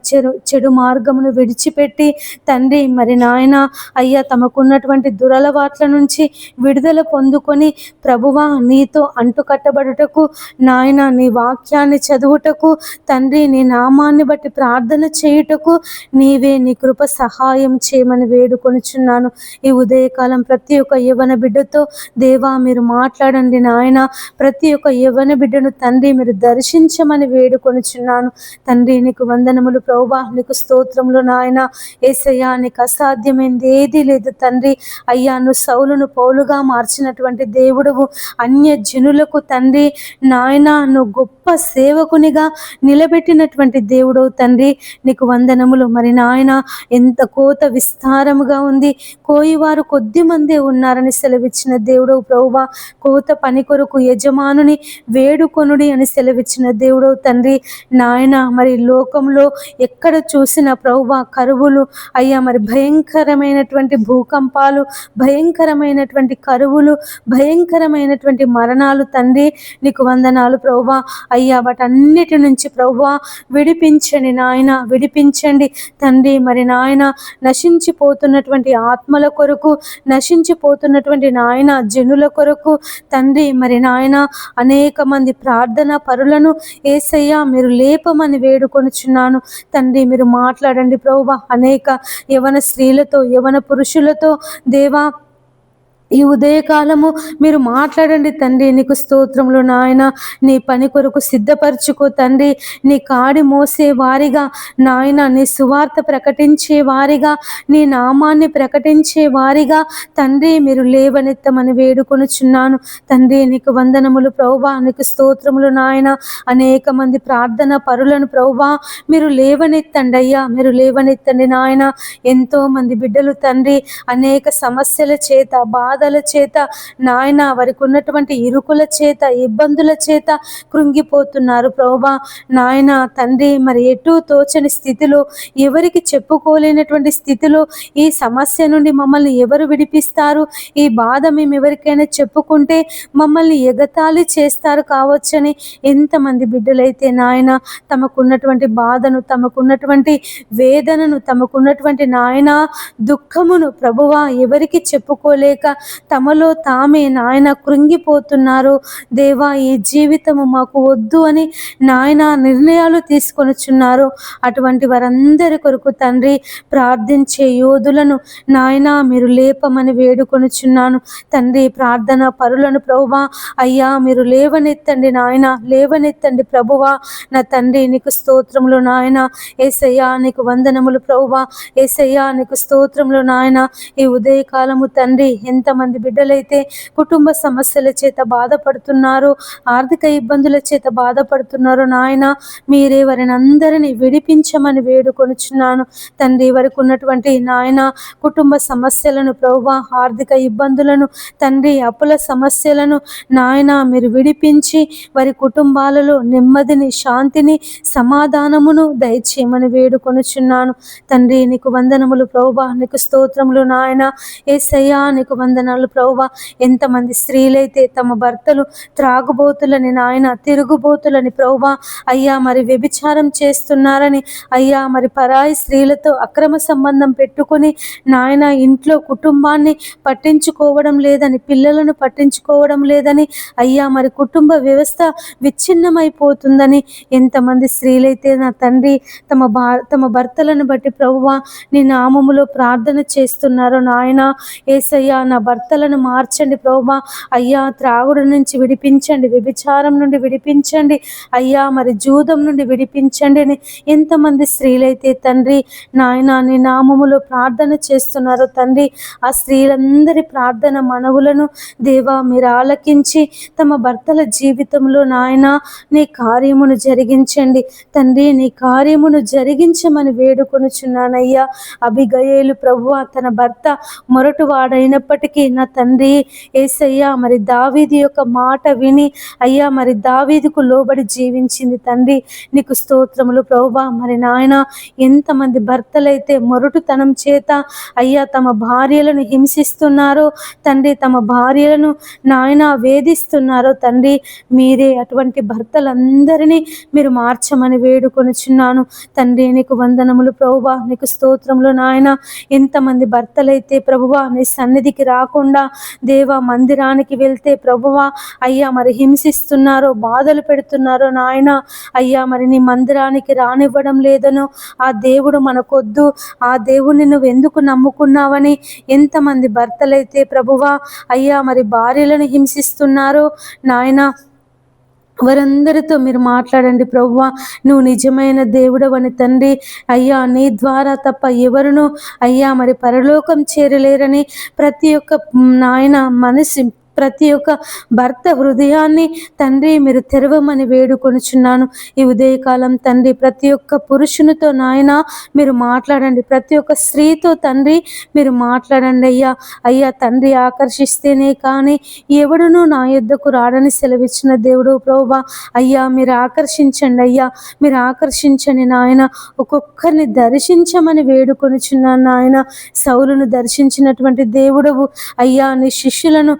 చెడు మార్గమును విడిచిపెట్టి తండ్రి మరి నాయన అయ్యా తమకున్నటువంటి దురలవాట్ల నుంచి విడుదల పొందుకొని ప్రభువా నీతో అంటుకట్టబడుటకు నాయన నీ వాక్యాన్ని చదువుటకు తండ్రి నీ నామాన్ని బట్టి ప్రార్థన చేయుటకు నీవే నీ కృప సహాయం చేయమని వేడుకొనుచున్నాను ఈ ఉదయకాలం. ప్రతి ఒక్క యవ్వన బిడ్డతో దేవా మీరు మాట్లాడండి నాయన. ప్రతి ఒక్క యవ్వన బిడ్డను తండ్రి మీరు దర్శించమని వేడుకొనుచున్నాను తండ్రి. నీకు వందనములు ప్రభువా, నీకు స్తోత్రములు నాయన. యేసయ్యా నీకు అసాధ్యమైంది ఏదీ లేదు తండ్రి. అయ్యా నువ్వు సౌలును పౌలుగా మార్చినటువంటి దేవుడువు, అన్య జనులకు తండ్రి నాయన నువ్వు గొప్ప సేవకునిగా నిలబెట్టినటువంటి దేవుడవు తండ్రి. నీకు వందనములు. మరి నాయన ఎంత కోత విస్తారముగా ఉంది, కోయివారు కొద్ది మందే ఉన్నారని సెలవిచ్చిన దేవుడవు ప్రభువా. కోత పని కొరకు యజమానుని వేడుకొనుడి అని సెలవిచ్చిన దేవుడవు తండ్రి. నాయన మరి లోకంలో ఎక్కడ చూసిన ప్రభువా కరువులు అయ్యా, మరి భయంకరమైనటువంటి భూకంపాలు, భయంకరమైనటువంటి కరువులు, భయంకరమైనటువంటి మరణాలు తండ్రి. నీకు వందనాలు ప్రభువా. అయ్యా వాటన్నిటి నుంచి ప్రభువా విడిపించండి నాయన, విడిపించండి తండ్రి. మరి నాయన నశించిపోతున్నటువంటి ఆత్మల కొరకు, నశించిపోతున్నటువంటి నాయన జనుల కొరకు తండ్రి మరి నాయన అనేక మంది ప్రార్థన పరులను యేసయ్యా మీరు లేపమని వేడుకొనుచున్నాను తండ్రి. మీరు మాట్లాడండి ప్రభువా. అనేక యవన స్త్రీలతో, యవన పురుషులతో దేవా ఈ ఉదయకాలము మీరు మాట్లాడండి తండ్రి. నీకు స్తోత్రములు నాయన. నీ పని కొరకు సిద్ధపరచుకో తండ్రి. నీ కాడి మోసే వారిగా నాయన, నీ సువార్త ప్రకటించే వారిగా, నీ నామాన్ని ప్రకటించే వారిగా తండ్రి మీరు లేవనెత్తమని వేడుకొనుచున్నాను తండ్రి. నీకు వందనములు ప్రభువా, నీకు స్తోత్రములు నాయన. అనేక మంది ప్రార్థన పరులను ప్రభువా మీరు లేవనెత్తండి అయ్యా, మీరు లేవనెత్తండి నాయన. ఎంతో మంది బిడ్డలు తండ్రి అనేక సమస్యల చేత, బాధల చేత నాయన, వారికి ఉన్నటువంటి ఇరుకుల చేత, ఇబ్బందుల చేత కృంగిపోతున్నారు ప్రభువా. నాయన తండ్రి మరి ఎటు తోచని స్థితిలో, ఎవరికి చెప్పుకోలేనటువంటి స్థితిలో ఈ సమస్య నుండి మమ్మల్ని ఎవరు విడిపిస్తారు? ఈ బాధ మేము ఎవరికైనా చెప్పుకుంటే మమ్మల్ని ఎగతాళి చేస్తారు కావచ్చని ఎంతమంది బిడ్డలైతే నాయన తమకున్నటువంటి బాధను, తమకున్నటువంటి వేదనను, తమకున్నటువంటి నాయన దుఃఖమును ప్రభువా ఎవరికి చెప్పుకోలేక తమలో తామే నాయన కృంగిపోతున్నారు. దేవా, ఈ జీవితము మాకు వద్దు అని నాయన నిర్ణయాలు తీసుకొనుచున్నారు. అటువంటి వారందరి కొరకు తండ్రి ప్రార్థించే యోధులను నాయన మీరు లేపమని వేడుకొనుచున్నాను తండ్రి. ప్రార్థన పరులను ప్రభువా అయ్యా మీరు లేవనెత్తండి నాయన, లేవనెత్తండి ప్రభువా. నా తండ్రి నీకు స్తోత్రములు నాయన. యేసయ్యా నీకు వందనములు ప్రభువా. యేసయ్యా నీకు స్తోత్రములు నాయన. ఈ ఉదయకాలము తండ్రి ఎంతమంది బిడ్డలైతే కుటుంబ సమస్యల చేత బాధపడుతున్నారు, ఆర్థిక ఇబ్బందుల చేత బాధపడుతున్నారు నాయన, మీరే వారిని అందరినీ విడిపించమని వేడుకొనుచున్నాను తండ్రి. వరకు ఉన్నటువంటి నాయన కుటుంబ సమస్యలను ప్రభువా, ఆర్థిక ఇబ్బందులను తండ్రి, అప్పుల సమస్యలను నాయన మీరు విడిపించి వారి కుటుంబాలలో నెమ్మదిని, శాంతిని, సమాధానమును దయచేయమని వేడుకొనుచున్నాను తండ్రి. నీకు వందనములు ప్రభువా, నీకు స్తోత్రములు నాయన. యేసయ్యా నీకు వందనాలు ప్రభువా. ఎంతమంది స్త్రీలైతే తమ భర్తలు త్రాగుబోతులని నాయన, తిరుగుబోతులని ప్రభువా అయ్యా మరి వ్యభిచారం చేస్తున్నారని అయ్యా మరి పరాయి స్త్రీలతో అక్రమ సంబంధం పెట్టుకుని నాయన ఇంట్లో కుటుంబాన్ని పట్టించుకోవడం లేదని, పిల్లలను పట్టించుకోవడం లేదని అయ్యా మరి కుటుంబ వ్యవస్థ విచ్ఛిన్నమైపోతుందని ఎంతమంది స్త్రీలైతే నా తండ్రి తమ భర్తలను బట్టి ప్రభువా నీ నామములో ప్రార్థన చేస్తున్నారు నాయన. యేసయ్యా నా భర్తలను మార్చండి ప్రభువా అయ్యా, త్రాగుడు నుంచి విడిపించండి, వ్యభిచారం నుండి విడిపించండి అయ్యా, మరి జూదం నుండి విడిపించండి అని ఎంతమంది స్త్రీలైతే తండ్రి నాయన నీ నామములో ప్రార్థన చేస్తున్నారు తండ్రి. ఆ స్త్రీలందరి ప్రార్థన మనవులను దేవా మీరు ఆలకించి తమ భర్తల జీవితంలో నాయన నీ కార్యమును జరిగించండి తండ్రి. నీ కార్యమును జరిగించమని వేడుకొనుచున్నానయ్యా. అబిగయేలు ప్రభువా తన భర్త మొరటువాడైనప్పటికీ నా తండ్రి యేసయ్యా మరి దావీదు యొక్క మాట విని అయ్యా మరి దావీదుకు లోబడి జీవించింది తండ్రి. నీకు స్తోత్రములు ప్రభువా. మరి నాయన ఎంతమంది భర్తలైతే మొరటుతనం చేత అయ్యా తమ భార్యలను హింసిస్తున్నారో తండ్రి, తమ భార్యలను నాయన వేధిస్తున్నారో తండ్రి, మీరే అటువంటి భర్తలందరినీ మీరు మార్చమని వేడుకొనుచున్నాను తండ్రి. నీకు వందనములు ప్రభువా, నీకు స్తోత్రములు నాయన. ఎంతమంది భర్తలైతే ప్రభువా నీ సన్నిధికి రాకుండా దేవా మందిరానికి వెళ్తే ప్రభువా అయ్యా మరి హింసిస్తున్నారో, బాధలు పెడుతున్నారో నాయన అయ్యా మరి నీ మందిరానికి రానివ్వడం లేదనో, ఆ దేవుడు మనకొద్దు, ఆ దేవుణ్ణి నువ్వు ఎందుకు నమ్ముకున్నావని ఎంతమంది భర్తలైతే ప్రభువా అయ్యా మరి భార్యలను హింసిస్తున్నారో నాయన, వారందరితో మీరు మాట్లాడండి ప్రభువా. నువ్వు నిజమైన దేవుడవని తండ్రి అయ్యా, నీ ద్వారా తప్ప ఎవరును అయ్యా మరి పరలోకం చేరలేరని ప్రతి ఒక్క నాయన మనసు, ప్రతి ఒక్క భర్త హృదయాన్ని తండ్రి మీరు తెరవమని వేడుకొనుచున్నాను ఈ ఉదయకాలం తండ్రి. ప్రతి ఒక్క పురుషునితో నాయన మీరు మాట్లాడండి, ప్రతి ఒక్క స్త్రీతో తండ్రి మీరు మాట్లాడండి అయ్యా. అయ్యా తండ్రి ఆకర్షిస్తేనే కానీ ఎవడునూ నా యొద్దకు రాడని సెలవిచ్చిన దేవుడు ప్రభువా అయ్యా, మీరు ఆకర్షించండి అయ్యా, మీరు ఆకర్షించండి నాయన. ఒక్కొక్కరిని దర్శించమని వేడుకొనుచున్నాను నాయన. సౌలును దర్శించినటువంటి దేవుడవు అయ్యా, నీ శిష్యులను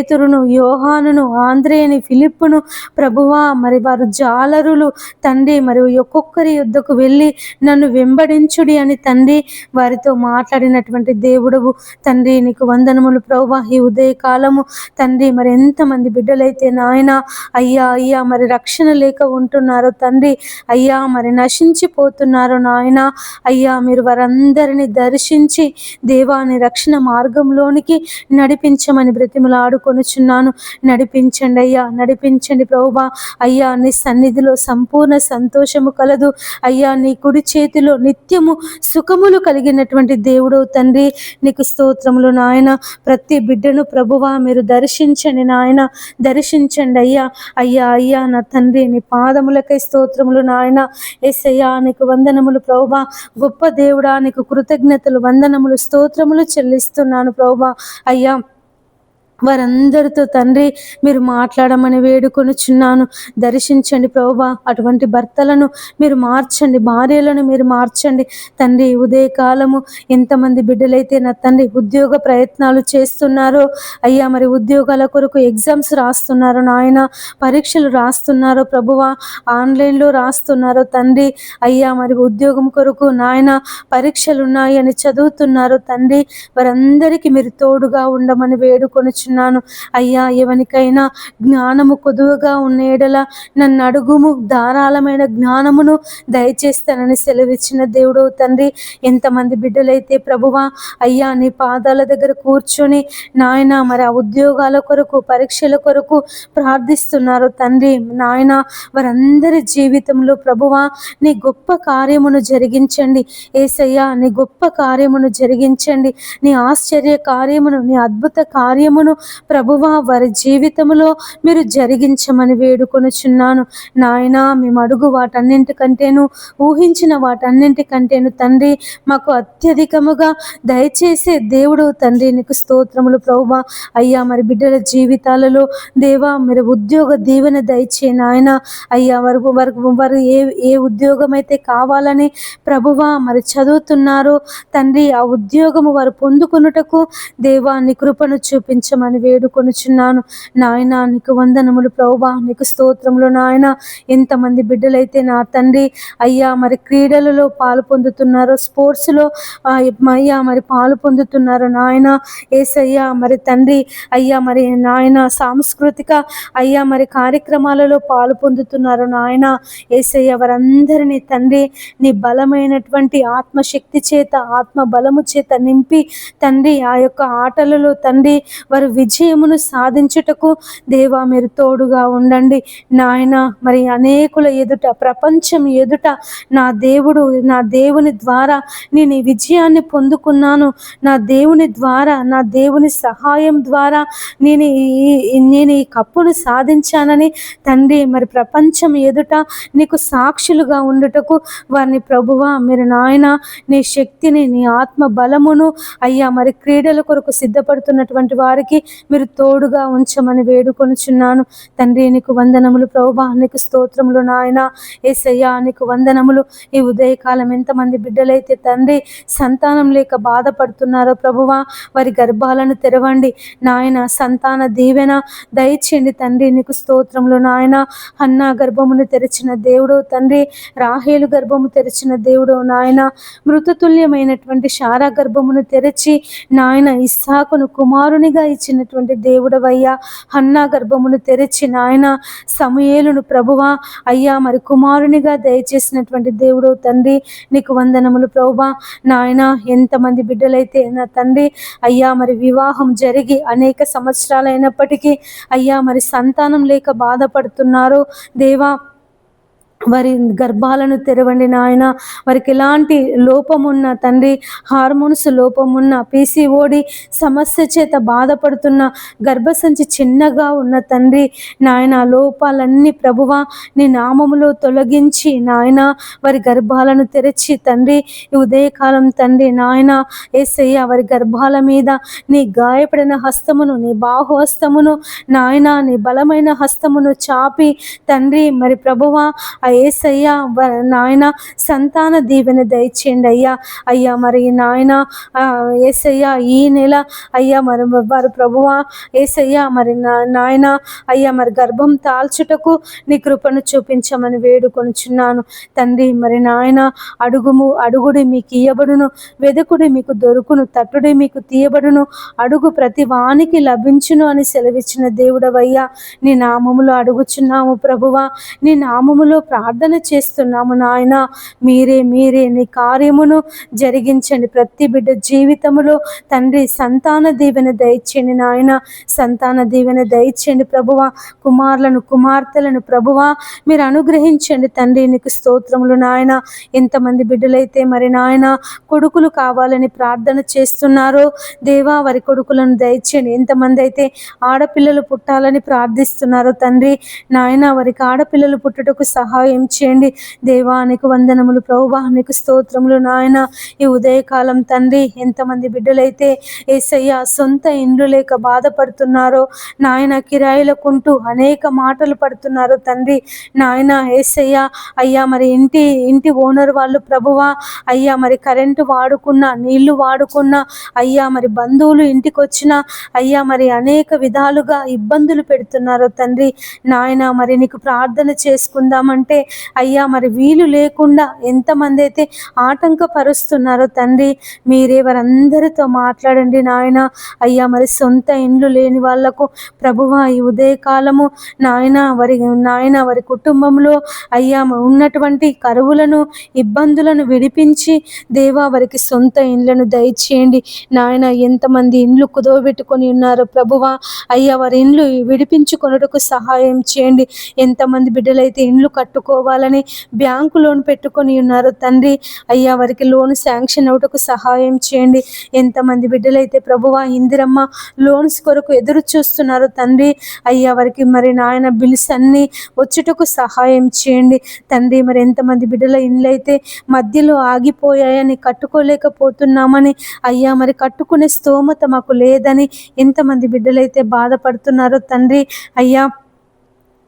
పేతురును, యోహానును, ఆంద్రేయని, ఫిలిప్పును ప్రభువా మరి వారు జాలరులు తండ్రి, మరి ఒక్కొక్కరి యుద్ధకు వెళ్ళి నన్ను వెంబడించుడి అని తండ్రి వారితో మాట్లాడినటువంటి దేవుడవు తండ్రి. నీకు వందనములు ప్రభువా. ఈ ఉదయకాలము తండ్రి మరి ఎంతమంది బిడ్డలైతే నాయన అయ్యా అయ్యా మరి రక్షణ లేక ఉంటున్నారో తండ్రి అయ్యా, మరి నశించిపోతున్నారు నాయన అయ్యా, మీరు వారందరినీ దర్శించి దేవాని రక్షణ మార్గంలోనికి నడిపించమని బ్రతిమలాడుకొనుచున్నాను. నడిపించండి అయ్యా, నడిపించండి ప్రభువా అయ్యా. నీ సన్నిధిలో సంపూర్ణ సంతోషము కలదు అయ్యా, నీ కుడి చేతిలో నిత్యము సుఖములు కలిగినటువంటి దేవుడు తండ్రి. నీకు స్తోత్రములు నాయన. ప్రతి బిడ్డను ప్రభువా మీరు దర్శించండి నాయన, దర్శించండి అయ్యా. అయ్యా అయ్యా నా తండ్రి నీ పాదములకై స్తోత్రములు నాయన. యేసయ్యా నీకు వందనములు ప్రభువా. గొప్ప దేవుడా నీకు కృతజ్ఞతలు, వందనములు, స్తోత్రములు చెల్లిస్తున్నాను ప్రభువా అయ్యా. వారందరితో తండ్రి మీరు మాట్లాడమని వేడుకొనుచున్నాను. దర్శించండి ప్రభువా, అటువంటి భర్తలను మీరు మార్చండి, భార్యలను మీరు మార్చండి తండ్రి. ఉదయకాలము ఎంతమంది బిడ్డలైతే నా తండ్రి ఉద్యోగ ప్రయత్నాలు చేస్తున్నారో అయ్యా, మరి ఉద్యోగాల కొరకు ఎగ్జామ్స్ రాస్తున్నారో నాయన, పరీక్షలు రాస్తున్నారో ప్రభువా, ఆన్లైన్లో రాస్తున్నారో తండ్రి అయ్యా, మరి ఉద్యోగం కొరకు నాయన పరీక్షలు ఉన్నాయి అని చదువుతున్నారో తండ్రి, వారందరికీ మీరు తోడుగా ఉండమని వేడుకొనుచున్నాను అయ్యా. ఎవరికైనా జ్ఞానము కొదువుగా ఉన్న ఎడల నన్ను అడుగుము, ధారాళమైన జ్ఞానమును దయచేస్తానని సెలవిచ్చిన దేవుడు తండ్రి. ఎంతమంది బిడ్డలైతే ప్రభువా అయ్యా నీ పాదాల దగ్గర కూర్చొని నాయన మరి ఆ ఉద్యోగాల కొరకు పరీక్షల కొరకు ప్రార్థిస్తున్నారు తండ్రి నాయన, వారందరి జీవితంలో ప్రభువా నీ గొప్ప కార్యమును జరిగించండి యేసయ్యా, నీ గొప్ప కార్యమును జరిగించండి, నీ ఆశ్చర్య కార్యమును, నీ అద్భుత కార్యమును ప్రభువా వారి జీవితంలో మీరు జరిగించమని వేడుకొనుచున్నాను నాయన. మేము అడుగు వాటన్నింటికంటేను, ఊహించిన వాటన్నింటికంటేను తండ్రి మాకు అత్యధికముగా దయచేసే దేవుడు తండ్రి, నీకు స్తోత్రములు ప్రభువా అయ్యా. మరి బిడ్డల జీవితాలలో దేవా మీరు ఉద్యోగ దీవెన దయచే నాయన అయ్యా. వారు ఏ ఉద్యోగం అయితే కావాలని ప్రభువా మరి చదువుతున్నారో తండ్రి, ఆ ఉద్యోగము వారు పొందుకొనుటకు దేవా నీ కృపను చూపించమని వేడుకొనుచున్నాను నాయన. నీకు వందనములు ప్రభువా, నీకు స్తోత్రములు నాయన. ఎంతమంది బిడ్డలైతే నా తండ్రి అయ్యా మరి క్రీడలలో పాలు పొందుతున్నారో, స్పోర్ట్స్లో అయ్యా మరి పాలు పొందుతున్నారు నాయన యేసయ్యా. మరి తండ్రి అయ్యా మరి నాయన సాంస్కృతిక అయ్యా మరి కార్యక్రమాలలో పాలు పొందుతున్నారు నాయన యేసయ్య. వారందరినీ తండ్రి నీ బలమైనటువంటి ఆత్మశక్తి చేత, ఆత్మ బలము చేత నింపి తండ్రి ఆ యొక్క ఆటలలో తండ్రి వారు విజయమును సాధించుటకు దేవా మీరు తోడుగా ఉండండి నాయన. మరి అనేకుల ఎదుట, ప్రపంచం ఎదుట నా దేవుడు, నా దేవుని ద్వారా నేను ఈ విజయాన్ని పొందుకున్నాను, నా దేవుని ద్వారా, నా దేవుని సహాయం ద్వారా నేను ఈ కప్పును సాధించానని తండ్రి మరి ప్రపంచం ఎదుట నీకు సాక్షులుగా ఉండుటకు వారిని ప్రభువా మీరు నాయన నీ శక్తిని, నీ ఆత్మ బలమును అయ్యా మరి క్రీడల కొరకు సిద్ధపడుతున్నటువంటి వారికి మీరు తోడుగా ఉంచమని వేడుకొనుచున్నాను తండ్రి. నీకు వందనములు ప్రభువా, నీకు స్తోత్రములు నాయన యేసయ్యా, నీకు వందనములు. ఈ ఉదయకాలం ఎంతమంది బిడ్డలైతే తండ్రి సంతానం లేక బాధపడుతున్నారో ప్రభువా, వారి గర్భాలను తెరవండి నాయన, సంతాన దీవెన దయచేయండి తండ్రి. నీకు స్తోత్రములు నాయన. హన్నా గర్భమును తెరిచిన దేవుడు తండ్రి, రాహేలు గర్భము తెరిచిన దేవుడు నాయన, మృతతుల్యమైనటువంటి శారా గర్భమును తెరిచి నాయన ఇస్సాకును కుమారునిగా ఇచ్చినటువంటి దేవుడవయ్యా. హన్నా గర్భమును తెరిచి నాయన సమూయేలును ప్రభువా అయ్యా మరి కుమారునిగా దయచేసినటువంటి దేవుడు తండ్రి. నీకు వందనములు ప్రభువా నాయన. ఎంతమంది బిడ్డలైతే నా తండ్రి అయ్యా మరి వివాహం జరిగి అనేక సంవత్సరాలైనప్పటికీ అయ్యా మరి సంతానం లేక బాధపడుతున్నారో దేవా, వారి గర్భాలను తెరవండి నాయన. వారికి ఎలాంటి లోపమున్న తండ్రి, హార్మోన్స్ లోపమున్న, పీసీఓడి సమస్య చేత బాధపడుతున్న, గర్భసంచి చిన్నగా ఉన్న తండ్రి నాయన, లోపాలన్నీ ప్రభువా నీ నామములో తొలగించి నాయన వారి గర్భాలను తెరచి తండ్రి ఈ ఉదయకాలం తండ్రి నాయన యేసయ్య వారి గర్భాల మీద నీ గాయపడిన హస్తమును, నీ బాహు హస్తమును నాయన, నీ బలమైన హస్తమును చాపి తండ్రి మరి ప్రభువా యేసయ్యా నాయన సంతాన దీవెన దయచేయండి అయ్యా. అయ్యా మరి నాయన యేసయ్యా ఈ నెల అయ్యా మరి వారు ప్రభువా యేసయ్యా మరి నాయన అయ్యా మరి గర్భం తాల్చుటకు నీ కృపను చూపించమని వేడుకొనుచున్నాను తండ్రి. మరి నాయన అడుగుడి మీకు ఇయ్యబడును, వెదకుడి మీకు దొరుకును, తట్టుడి మీకు తీయబడును, అడుగు ప్రతి వానికి లభించును అని సెలవిచ్చిన దేవుడవయ్యా. నీ నామములో అడుగుచున్నాము ప్రభువా, నీ నామములో ప్రార్థన చేస్తున్నాము నాయన. మీరే నీ కార్యమును జరిగించండి. ప్రతి బిడ్డ జీవితములో తండ్రి సంతాన దీవెన దయచేయండి నాయన, సంతాన దీవెన దయచేయండి ప్రభువా. కుమారులను, కుమార్తెలను ప్రభువా మీరు అనుగ్రహించండి తండ్రి. నీకు స్తోత్రములు నాయన. ఎంతమంది బిడ్డలైతే మరి నాయన కొడుకులు కావాలని ప్రార్థన చేస్తున్నారో దేవా వారి కొడుకులను దయచేయండి. ఎంతమంది అయితే ఆడపిల్లలు పుట్టాలని ప్రార్థిస్తున్నారో తండ్రి నాయన వారికి ఆడపిల్లలు పుట్టుటకు సహాయం సహాయం చేయండి. దేవా నీకు వందనములు ప్రభువా, నీకు స్తోత్రములు నాయన. ఈ ఉదయకాలం తండ్రి ఎంతమంది బిడ్డలైతే యేసయ్య సొంత ఇండ్లు లేక బాధపడుతున్నారో నాయన, కిరాయిలకుంటూ అనేక మాటలు పడుతున్నారు తండ్రి నాయన. యేసయ్య అయ్యా మరి ఇంటి ఓనర్ వాళ్ళు ప్రభువా అయ్యా మరి కరెంటు వాడుకున్న, నీళ్లు వాడుకున్న అయ్యా మరి బంధువులు ఇంటికి వచ్చిన అయ్యా మరి అనేక విధాలుగా ఇబ్బందులు పెడుతున్నారు తండ్రి నాయన. మరి నీకు ప్రార్థన చేసుకుందామంటే అయ్యా మరి వీలు లేకుండా ఎంతమంది అయితే ఆటంకపరుస్తున్నారో తండ్రి, మీరే వారందరితో మాట్లాడండి నాయన. అయ్యా మరి సొంత ఇండ్లు లేని వాళ్లకు ప్రభువా ఈ ఉదయకాలము నాయన వారి కుటుంబంలో అయ్యా ఉన్నటువంటి కరువులను, ఇబ్బందులను విడిపించి దేవా వారికి సొంత ఇండ్లను దయచేయండి నాయన. ఎంతమంది ఇండ్లు కుదవబెట్టుకొని ఉన్నారో ప్రభువా అయ్యా వారి ఇండ్లు విడిపించుకొనుటకు సహాయం చేయండి. ఎంతమంది బిడ్డలైతే ఇండ్లు కట్టుకోవాలని బ్యాంకు లోన్ పెట్టుకొని ఉన్నారో తండ్రి అయ్యా వారికి లోన్ శాంక్షన్ అవుటకు సహాయం చేయండి. ఎంతమంది బిడ్డలైతే ప్రభువా ఇందిరమ్మ లోన్స్ కొరకు ఎదురు చూస్తున్నారు తండ్రి అయ్యా వారికి మరి నాయన బిల్స్ అన్ని వచ్చుటకు సహాయం చేయండి తండ్రి. మరి ఎంతమంది బిడ్డల ఇండ్లు అయితే మధ్యలో ఆగిపోయాయని, కట్టుకోలేకపోతున్నామని అయ్యా మరి కట్టుకునే స్తోమత మాకు లేదని ఎంతమంది బిడ్డలైతే బాధపడుతున్నారో తండ్రి అయ్యా,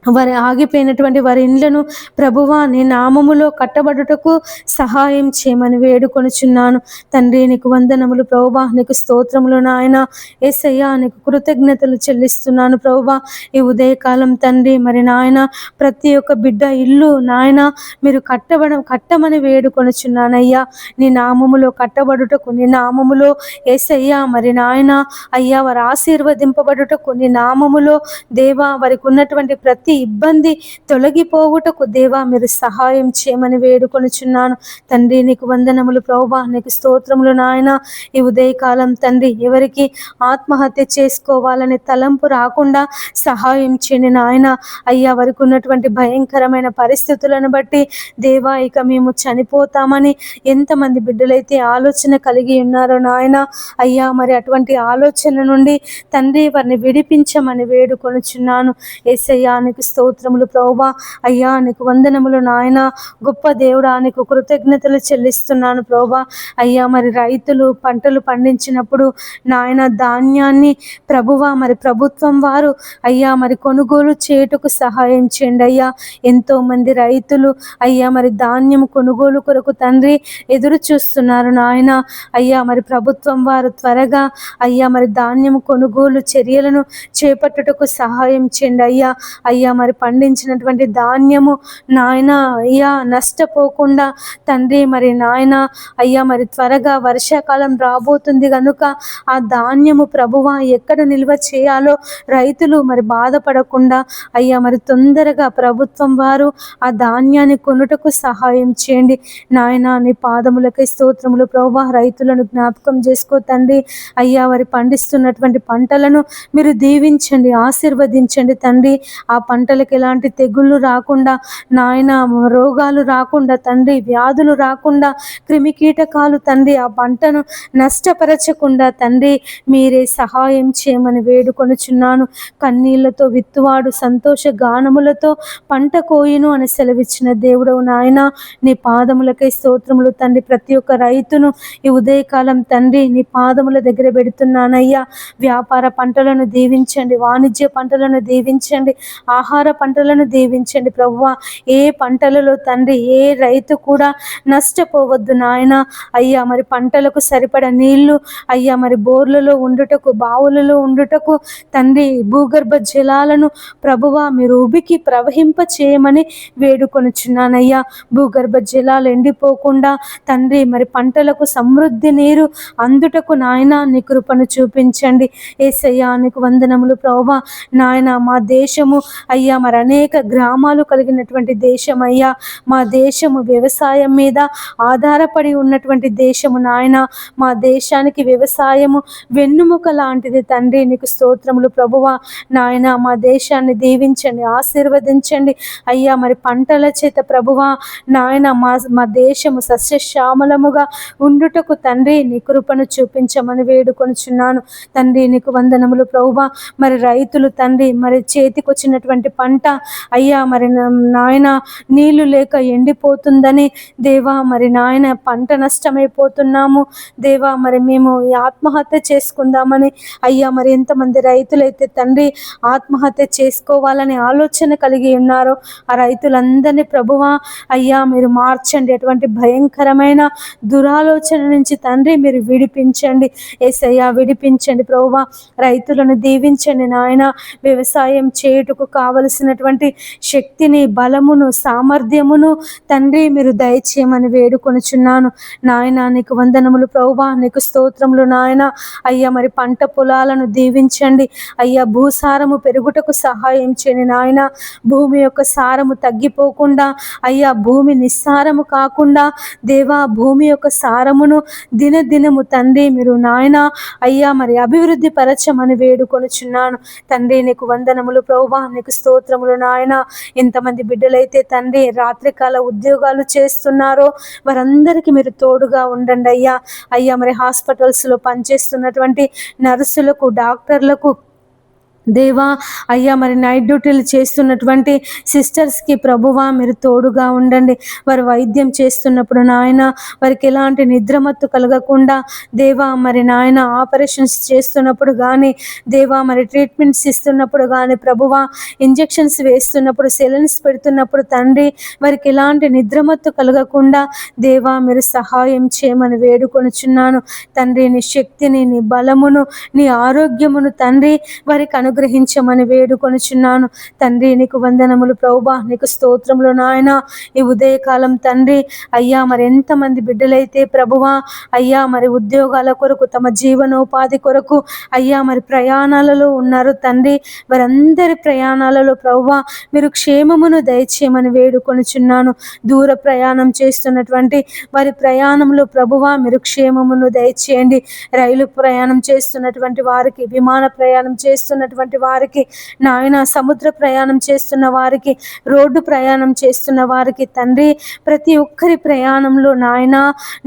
వారి ఆగిపోయినటువంటి వారి ఇండ్లను ప్రభువా నీ నామములో కట్టబడుటకు సహాయం చేయమని వేడుకొనుచున్నాను తండ్రి. నీకు వందనములు ప్రభువా, నీకు స్తోత్రములు నాయన. యేసయ్యా నీకు కృతజ్ఞతలు చెల్లిస్తున్నాను ప్రభువా ఈ ఉదయకాలం తండ్రి. మరి నాయన ప్రతి ఒక్క బిడ్డ ఇల్లు నాయన మీరు కట్టమని వేడుకొనుచున్నానయ్యా. నీ నామములో కట్టబడుటకు, నీ నామములో యేసయ్యా మరి నాయన అయ్యా వారు ఆశీర్వదింపబడుటకు, నీ నామములో దేవా వారికి ఉన్నటువంటి ప్రతి ఇబ్బంది తొలగిపోవుటకు దేవా మీరు సహాయం చేయమని వేడుకొనుచున్నాను తండ్రి. నీకు వందనములు ప్రభువా, నీకు స్తోత్రములు నాయన. ఈ ఉదయకాలం తండ్రి ఎవరికి ఆత్మహత్య చేసుకోవాలని తలంపు రాకుండా సహాయం చేయని నాయన. అయ్యా వారికి ఉన్నటువంటి భయంకరమైన పరిస్థితులను బట్టి దేవా ఇక మేము చనిపోతామని ఎంతమంది బిడ్డలైతే ఆలోచన కలిగి ఉన్నారో నాయన అయ్యా మరి అటువంటి ఆలోచన నుండి తండ్రి వారిని విడిపించమని వేడుకొనుచున్నాను. యేసయ్యా నీకు స్తోత్రములు ప్రభువా అయ్యా, నీకు వందనములు నాయన. గొప్ప దేవుడా నీకు కృతజ్ఞతలు చెల్లిస్తున్నాను ప్రభువా అయ్యా. మరి రైతులు పంటలు పండించినప్పుడు నాయన ధాన్యాన్ని ప్రభువా మరి ప్రభుత్వం వారు అయ్యా మరి కొనుగోలు చేయుటకు సహాయం చేయండి అయ్యా. ఎంతో మంది రైతులు అయ్యా మరి ధాన్యం కొనుగోలు కొరకు తండ్రి ఎదురు చూస్తున్నారు నాయన అయ్యా. మరి ప్రభుత్వం వారు త్వరగా అయ్యా మరి ధాన్యం కొనుగోలు చర్యలను చేపట్టుటకు సహాయం చేయండి అయ్యా. అయ్యా మరి పండించినటువంటి ధాన్యము నాయన అయ్యా నష్టపోకుండా తండ్రి మరి నాయన అయ్యా మరి త్వరగా వర్షాకాలం రాబోతుంది కనుక ఆ ధాన్యము ప్రభువా ఎక్కడ నిల్వ చేయాలో రైతులు మరి బాధపడకుండా అయ్యా మరి తొందరగా ప్రభుత్వం వారు ఆ ధాన్యాన్ని కొనుటకు సహాయం చేయండి నాయన. నీ పాదములకై స్తోత్రములు ప్రభువా. రైతులను జ్ఞాపకం చేసుకో తండ్రి అయ్యా. వారి పండిస్తున్నటువంటి పంటలను మీరు దీవించండి, ఆశీర్వదించండి తండ్రి. ఆ పంటలకు ఎలాంటి తెగుళ్ళు రాకుండా నాయన, రోగాలు రాకుండా తండ్రి, వ్యాధులు రాకుండా, క్రిమికీటకాలు తండ్రి ఆ పంటను నష్టపరచకుండా తండ్రి మీరే సహాయం చేయమని వేడుకొనుచున్నాను. కన్నీళ్లతో విత్తువాడు సంతోష గానములతో పంట కోయును అని సెలవిచ్చిన దేవుడవు నాయన. నీ పాదములకై స్తోత్రములు తండ్రి. ప్రతి ఒక్క రైతును ఈ ఉదయకాలం తండ్రి నీ పాదముల దగ్గర పెడుతున్నానయ్యా. వ్యాపార పంటలను దీవించండి, వాణిజ్య పంటలను దీవించండి, ఆహార పంటలను దీవించండి ప్రభువా. ఏ పంటలలో తండ్రి ఏ రైతు కూడా నష్టపోవద్దు నాయన అయ్యా. మరి పంటలకు సరిపడ నీళ్లు అయ్యా మరి బోర్లలో ఉండుటకు, బావులలో ఉండుటకు తండ్రి భూగర్భ జలాలను ప్రభువా మీరు ఉబికి ప్రవహింప చేయమని వేడుకొనుచున్నానయ్యా. భూగర్భ జలాలు ఎండిపోకుండా తండ్రి మరి పంటలకు సమృద్ధి నీరు అందుటకు నాయన నీ కృపను చూపించండి. యేసయ్యా నీకు వందనములు ప్రభువా నాయన. మా దేశము అయ్యా మరి అనేక గ్రామాలు కలిగినటువంటి దేశం అయ్యా. మా దేశము వ్యవసాయం మీద ఆధారపడి ఉన్నటువంటి దేశము నాయన. మా దేశానికి వ్యవసాయము వెన్నుముక లాంటిది తండ్రి. నీకు స్తోత్రములు ప్రభువా నాయన. మా దేశాన్ని దీవించండి, ఆశీర్వదించండి అయ్యా. మరి పంటల చేత ప్రభువా నాయన మా దేశము సస్యశ్యామలముగా ఉండుటకు తండ్రి నీ కృపను చూపించమని వేడుకొనుచున్నాను తండ్రి. నీకు వందనములు ప్రభువా. మరి రైతులు తండ్రి మరి చేతికొచ్చినటువంటి వేసినటువంటి పంట అయ్యా మరి నాయన నీళ్లు లేక ఎండిపోతుందని దేవా మరి నాయన పంట నష్టమైపోతున్నాము దేవా, మరి మేము ఆత్మహత్య చేసుకుందామని అయ్యా మరి ఎంతమంది రైతులైతే తండ్రి ఆత్మహత్య చేసుకోవాలని ఆలోచన కలిగి ఉన్నారో ఆ రైతులందరినీ ప్రభువా అయ్యా మీరు మార్చండి. ఎటువంటి భయంకరమైన దురాలోచన నుంచి తండ్రి మీరు విడిపించండి యేసయ్యా, విడిపించండి ప్రభువా. రైతులను దీవించండి నాయన. వ్యవసాయం చేయుటకు కావలసినటువంటి శక్తిని, బలమును, సామర్థ్యమును తండ్రి మీరు దయచేయమని వేడుకొనుచున్నాను నాయన. నీకు వందనములు ప్రభువా, నీకు స్తోత్రములు నాయన. అయ్యా మరి పంట పొలాలను దీవించండి అయ్యా. భూసారము పెరుగుటకు సహాయం చేయండి నాయన. భూమి యొక్క సారము తగ్గిపోకుండా అయ్యా, భూమి నిస్సారము కాకుండా దేవా, భూమి యొక్క సారమును దినదినము తండ్రి మీరు నాయన అయ్యా మరి అభివృద్ధి పరచమని వేడుకొనుచున్నాను తండ్రి. నీకు వందనములు ప్రభువా, నీకు స్తోత్రములు నాయన. ఎంతమంది బిడ్డలైతే తండ్రి రాత్రికాల ఉద్యోగాలు చేస్తున్నారో వారందరికీ మీరు తోడుగా ఉండండి అయ్యా. అయ్యా మరి హాస్పిటల్స్లో పనిచేస్తున్నటువంటి నర్సులకు, డాక్టర్లకు దేవా అయ్యా మరి నైట్ డ్యూటీలు చేస్తున్నటువంటి సిస్టర్స్కి ప్రభువా మీరు తోడుగా ఉండండి. వారు వైద్యం చేస్తున్నప్పుడు నాయన వారికి ఎలాంటి నిద్రమత్తు కలగకుండా దేవా మరి నాయన ఆపరేషన్స్ చేస్తున్నప్పుడు కానీ దేవా మరి ట్రీట్మెంట్స్ ఇస్తున్నప్పుడు కానీ ప్రభువా ఇంజెక్షన్స్ వేస్తున్నప్పుడు సెలైన్స్ పెడుతున్నప్పుడు తండ్రి వారికి ఎలాంటి నిద్రమత్తు కలగకుండా దేవా మీరు సహాయం చేయమని వేడుకొనుచున్నాను తండ్రి. నీ శక్తిని, నీ బలమును, నీ ఆరోగ్యమును తండ్రి వారికి అనుగ్రహించమని వేడుకొనుచున్నాను తండ్రి. నీకు వందనములు ప్రభువా, నీకు స్తోత్రములు నాయన. ఈ ఉదయకాలం తండ్రి అయ్యా మరి ఎంతమంది బిడ్డలైతే ప్రభువా అయ్యా మరి ఉద్యోగాల కొరకు, తమ జీవనోపాధి కొరకు అయ్యా మరి ప్రయాణాలలో ఉన్నారు తండ్రి. వారందరి ప్రయాణాలలో ప్రభువా మీరు క్షేమమును దయచేయమని వేడుకొనుచున్నాను. దూర ప్రయాణం చేస్తున్నటువంటి వారి ప్రయాణంలో ప్రభువా మీరు క్షేమమును దయచేయండి. రైలు ప్రయాణం చేస్తున్నటువంటి వారికి, విమాన ప్రయాణం చేస్తున్నటువంటి వారికి నాయన, సముద్ర ప్రయాణం చేస్తున్న వారికి, రోడ్డు ప్రయాణం చేస్తున్న వారికి తండ్రి ప్రతి ఒక్కరి ప్రయాణంలో నాయన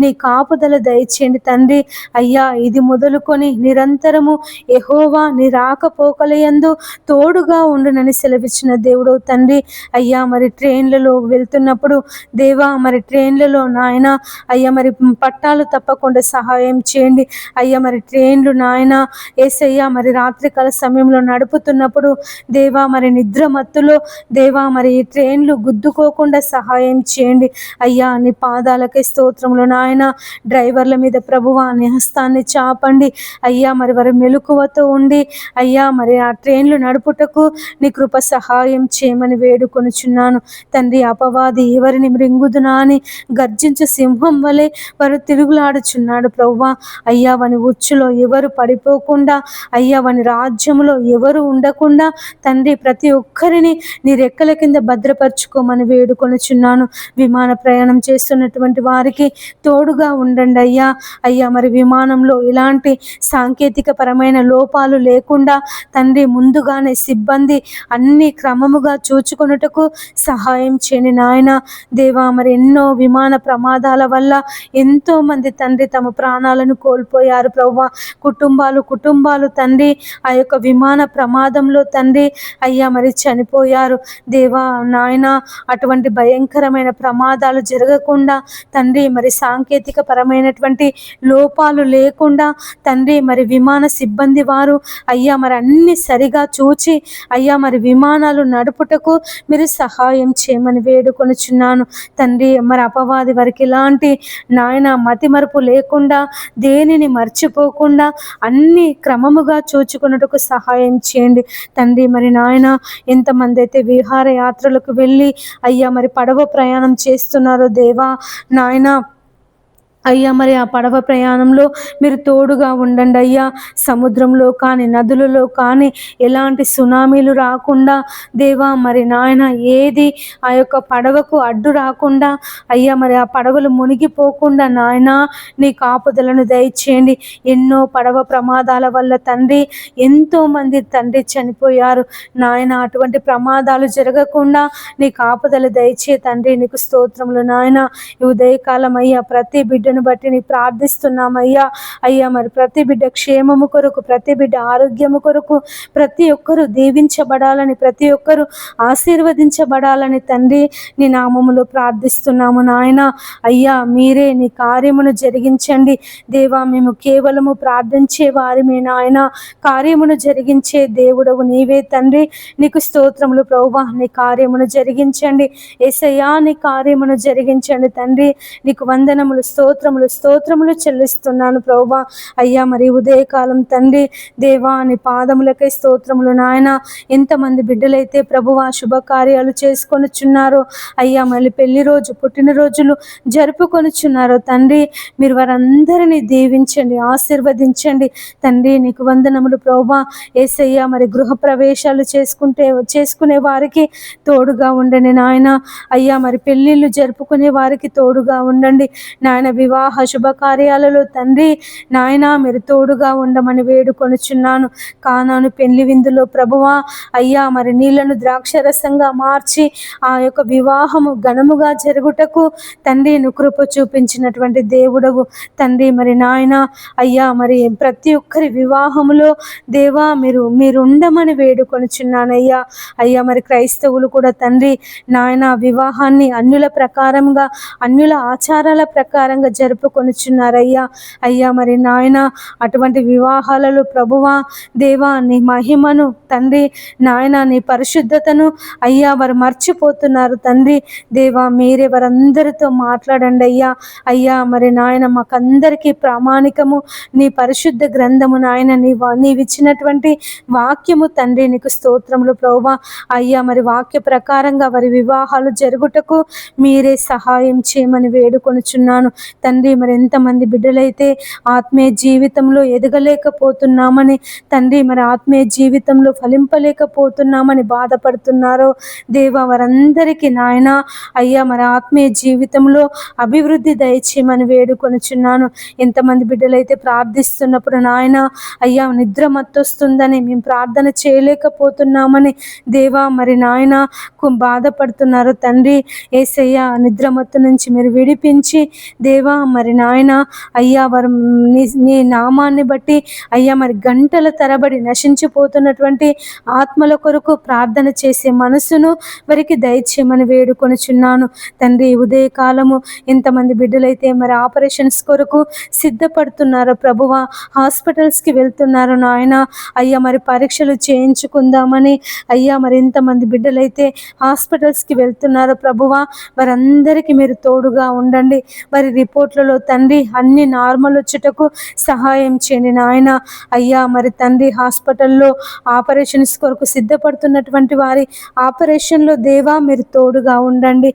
నీ కాపుదల దయచేయండి తండ్రి. అయ్యా ఇది మొదలుకొని నిరంతరము యెహోవా నీ రాకపోకలయందు తోడుగా ఉండునని సెలవిచ్చిన దేవుడు తండ్రి. అయ్యా మరి ట్రైన్లలో వెళ్తున్నప్పుడు దేవా మరి ట్రైన్లలో నాయన అయ్యా మరి పట్టాలు తప్పకుండా సహాయం చేయండి అయ్యా. మరి ట్రైన్లు నాయన యేసయ్యా మరి రాత్రికాల సమయంలో నడుపుతున్నప్పుడు దేవా మరి నిద్ర మత్తులో దేవా మరి ఈ ట్రైన్లు గుద్దుకోకుండా సహాయం చేయండి అయ్యా. నీ పాదాలకే స్తోత్రములు నాయన. డ్రైవర్ల మీద ప్రభువా నీ హస్తాన్ని చాపండి అయ్యా. మరి వారి మెలకువతో ఉండి అయ్యా మరి ఆ ట్రైన్లు నడుపుటకు నీ కృప సహాయం చేయమని వేడుకొనుచున్నాను తండ్రి. అపవాది ఎవరిని మృంగుదునా అని గర్జించు సింహం వలె వారు తిరుగులాడుచున్నాడు ప్రభువా అయ్యా. వాని ఉచ్చులో ఎవరు పడిపోకుండా అయ్యా, వాని రాజ్యములో ఎవరు ఉండకుండా తండ్రి ప్రతి ఒక్కరిని నీ రెక్కల కింద భద్రపరచుకోమని వేడుకొనుచున్నాను. విమాన ప్రయాణం చేస్తున్నటువంటి వారికి తోడుగా ఉండండి అయ్యా. అయ్యా మరి విమానంలో ఎలాంటి సాంకేతిక పరమైన లోపాలు లేకుండా తండ్రి ముందుగానే సిబ్బంది అన్ని క్రమముగా చూచుకొనుటకు సహాయం చేయండి నాయన. దేవా మరి ఎన్నో విమాన ప్రమాదాల వల్ల ఎంతో మంది తండ్రి తమ ప్రాణాలను కోల్పోయారు ప్రభువా. కుటుంబాలు తండ్రి ఆ యొక్క విమాన ప్రమాదంలో తండ్రి అయ్యా మరి చనిపోయారు దేవా నాయన. అటువంటి భయంకరమైన ప్రమాదాలు జరగకుండా తండ్రి మరి సాంకేతిక పరమైనటువంటి లోపాలు లేకుండా తండ్రి మరి విమాన సిబ్బంది వారు అయ్యా మరి అన్ని సరిగా చూచి అయ్యా మరి విమానాలు నడుపుటకు మీరు సహాయం చేయమని వేడుకొనుచున్నాను తండ్రి. మరి అపవాది వారికి ఎలాంటి నాయన మతిమరుపు లేకుండా, దేనిని మర్చిపోకుండా అన్ని క్రమముగా చూచుకున్నట్టుకు సహాయం చేయండి తండ్రి. మరి నాయన ఎంతమంది అయితే విహార యాత్రలకు వెళ్ళి అయ్యా మరి పడవ ప్రయాణం చేస్తున్నారో దేవా నాయన అయ్యా మరి ఆ పడవ ప్రయాణంలో మీరు తోడుగా ఉండండి అయ్యా. సముద్రంలో కానీ నదులలో కానీ ఎలాంటి సునామీలు రాకుండా దేవా మరి నాయన ఏది ఆ యొక్క పడవకు అడ్డు రాకుండా అయ్యా మరి ఆ పడవలు మునిగిపోకుండా నాయన నీ కాపుదలను దయచేయండి. ఎన్నో పడవ ప్రమాదాల వల్ల తండ్రి ఎంతోమంది తండ్రి చనిపోయారు నాయన. అటువంటి ప్రమాదాలు జరగకుండా నీ కాపుదల దయచే తండ్రి. నీకు స్తోత్రములు నాయన. ఈ ఉదయకాలం అయ్యా ప్రతి బిడ్డను బిడ్డలను బట్టి నీ ప్రార్థిస్తున్నామయ్యా. అయ్యా మరి ప్రతి బిడ్డ క్షేమము కొరకు, ప్రతి బిడ్డ ఆరోగ్యము కొరకు, ప్రతి ఒక్కరూ దీవించబడాలని, ప్రతి ఒక్కరూ ఆశీర్వదించబడాలని తండ్రి నీ నామములో ప్రార్థిస్తున్నాము నాయన. అయ్యా మీరే నీ కార్యమును జరిగించండి దేవా. మేము కేవలము ప్రార్థించే వారిమే నాయన, కార్యమును జరిగించే దేవుడవు నీవే తండ్రి. నీకు స్తోత్రములు ప్రభువా. నీ కార్యమును జరిగించండి యేసయ్యా, నీ కార్యమును జరిగించండి తండ్రి. నీకు వందనములు, స్తోత్రములు చెల్లిస్తున్నాను ప్రభువా. అయ్యా మరి ఉదయకాలం తండ్రి దేవా నీ పాదములకై స్తోత్రములు నాయన. ఎంతమంది బిడ్డలైతే ప్రభువా శుభకార్యాలు చేసుకొనుచున్నారో అయ్యా, మళ్ళీ పెళ్లి రోజు, పుట్టినరోజులు జరుపుకొనుచున్నారో తండ్రి, మీరు వారందరినీ దీవించండి, ఆశీర్వదించండి తండ్రి. నీకు వందనములు ప్రభువా. యేసయ్యా మరి గృహ ప్రవేశాలు చేసుకునే వారికి తోడుగా ఉండండి నాయన. అయ్యా మరి పెళ్ళిళ్ళు జరుపుకునే వారికి తోడుగా ఉండండి నాయన. వివాహ శుభకార్యాలలో తండ్రి నాయన మీరు తోడుగా ఉండమని వేడుకొనుచున్నాను. కానాను పెళ్లి విందులో ప్రభువా అయ్యా మరి నీళ్లను ద్రాక్షరసంగా మార్చి ఆ యొక్క వివాహము ఘనముగా జరుగుటకు తండ్రి నువ్వు కృప చూపించినటువంటి దేవుడవు తండ్రి. మరి నాయన అయ్యా మరి ప్రతి ఒక్కరి వివాహములో దేవా మీరు ఉండమని వేడుకొనుచున్నానయ్యా. అయ్యా మరి క్రైస్తవులు కూడా తండ్రి నాయన వివాహాన్ని అన్యుల ప్రకారంగా, అన్యుల ఆచారాల ప్రకారంగా జరుపుకొనుచున్నారయ్యా. అయ్యా మరి నాయన అటువంటి వివాహాలలో ప్రభువా దేవా నీ మహిమను తండ్రి నాయన, నీ పరిశుద్ధతను అయ్యా వారు మర్చిపోతున్నారు తండ్రి దేవా. మీరే వారందరితో మాట్లాడండి అయ్యా. అయ్యా మరి నాయన మాకందరికీ ప్రామాణికము నీ పరిశుద్ధ గ్రంథము నాయన, నీవిచ్చినటువంటి వాక్యము తండ్రి. నీకు స్తోత్రములు ప్రభువా. అయ్యా మరి వాక్య ప్రకారంగా వారి వివాహాలు జరుగుటకు మీరే సహాయం చేయమని వేడుకొనుచున్నాను తండ్రి. మరి ఎంతమంది బిడ్డలైతే ఆత్మీయ జీవితంలో ఎదగలేకపోతున్నామని తండ్రి, మరి ఆత్మీయ జీవితంలో ఫలింపలేకపోతున్నామని బాధపడుతున్నారో దేవా, వారందరికీ నాయన అయ్యా మరి ఆత్మీయ జీవితంలో అభివృద్ధి దయచేయమని వేడుకొనుచున్నాను. ఎంతమంది బిడ్డలైతే ప్రార్థిస్తున్నప్పుడు నాయన అయ్యా నిద్ర మత్తొస్తుందని, మేము ప్రార్థన చేయలేకపోతున్నామని దేవా మరి నాయన బాధపడుతున్నారు తండ్రి. యేసయ్యా నిద్రమత్తు నుంచి మీరు విడిపించి దేవా మరి నాయన అయ్యా వారు నీ నామాన్ని బట్టి అయ్యా మరి గంటల తరబడి నశించిపోతున్నటువంటి ఆత్మల కొరకు ప్రార్థన చేసే మనసును వారికి దయచేయమని వేడుకొనుచున్నాను తండ్రి. ఉదయకాలము ఎంతమంది బిడ్డలైతే మరి ఆపరేషన్స్ కొరకు సిద్ధపడుతున్నారో ప్రభువా, హాస్పిటల్స్కి వెళ్తున్నారు నాయన అయ్యా మరి పరీక్షలు చేయించుకుందామని అయ్యా మరి ఎంతమంది బిడ్డలైతే హాస్పిటల్స్కి వెళ్తున్నారో ప్రభువా, వారందరికీ మీరు తోడుగా ఉండండి. వారి రిపోర్ట్లలో తండ్రి అన్ని నార్మల్ వచ్చుటకు సహాయం చేయండి నాయన. అయ్యా మరి తండ్రి హాస్పిటల్లో ఆపరేషన్స్ కొరకు సిద్ధపడుతున్నటువంటి వారి ఆపరేషన్లో దేవా మీరు తోడుగా ఉండండి.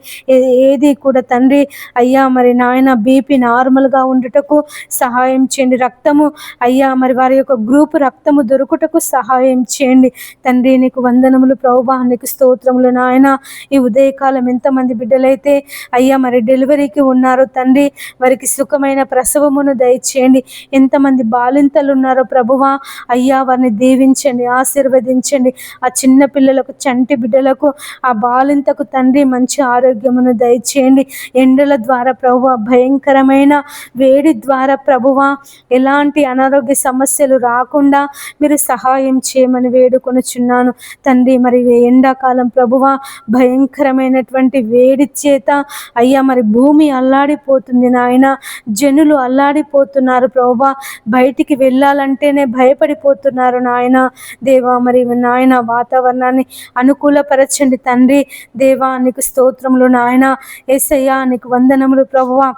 ఏది కూడా తండ్రి అయ్యా మరి నాయన బీపీ నార్మల్గా ఉండుటకు సహాయం చేయండి. రక్తము అయ్యా మరి వారి యొక్క గ్రూపు రక్తము దొరుకుటకు సహాయం చేయండి తండ్రి. నీకు వందనములు ప్రభువా, నీకు స్తోత్రములు నాయన. ఈ ఉదయకాలం ఎంతమంది బిడ్డలైతే అయ్యా మరి డెలివరీకి ఉన్నారో తండ్రి, వారికి సుఖమైన ప్రసవమును దయచేయండి. ఎంతమంది బాలింతలు ఉన్నారో ప్రభువా అయ్యా వారిని దీవించండి, ఆశీర్వదించండి. ఆ చిన్న పిల్లలకు, చంటి బిడ్డలకు, ఆ బాలింతకు తండ్రి మంచి ఆరోగ్యమును దయచేయండి. ఎండల ద్వారా ప్రభువా, భయంకరమైన వేడి ద్వారా ప్రభువా ఎలాంటి అనారోగ్య సమస్యలు రాకుండా మీరు సహాయం చేయమని వేడుకొనుచున్నాను తండ్రి. మరి ఎండాకాలం ప్రభువా భయంకరమైనటువంటి వేడి చేత అయ్యా మరి భూమి అల్లాడిపోతుంది నాయన, జనులు అల్లాడిపోతున్నారు ప్రభువా, బయటికి వెళ్ళాలంటేనే భయపడిపోతున్నారు నాయన దేవా. మరి నాయన వాతావరణాన్ని అనుకూలపరచండి తండ్రి దేవా. నీకు స్తోత్రములు నాయన. యేసయ్యా నీకు వందనములు ప్రభువా.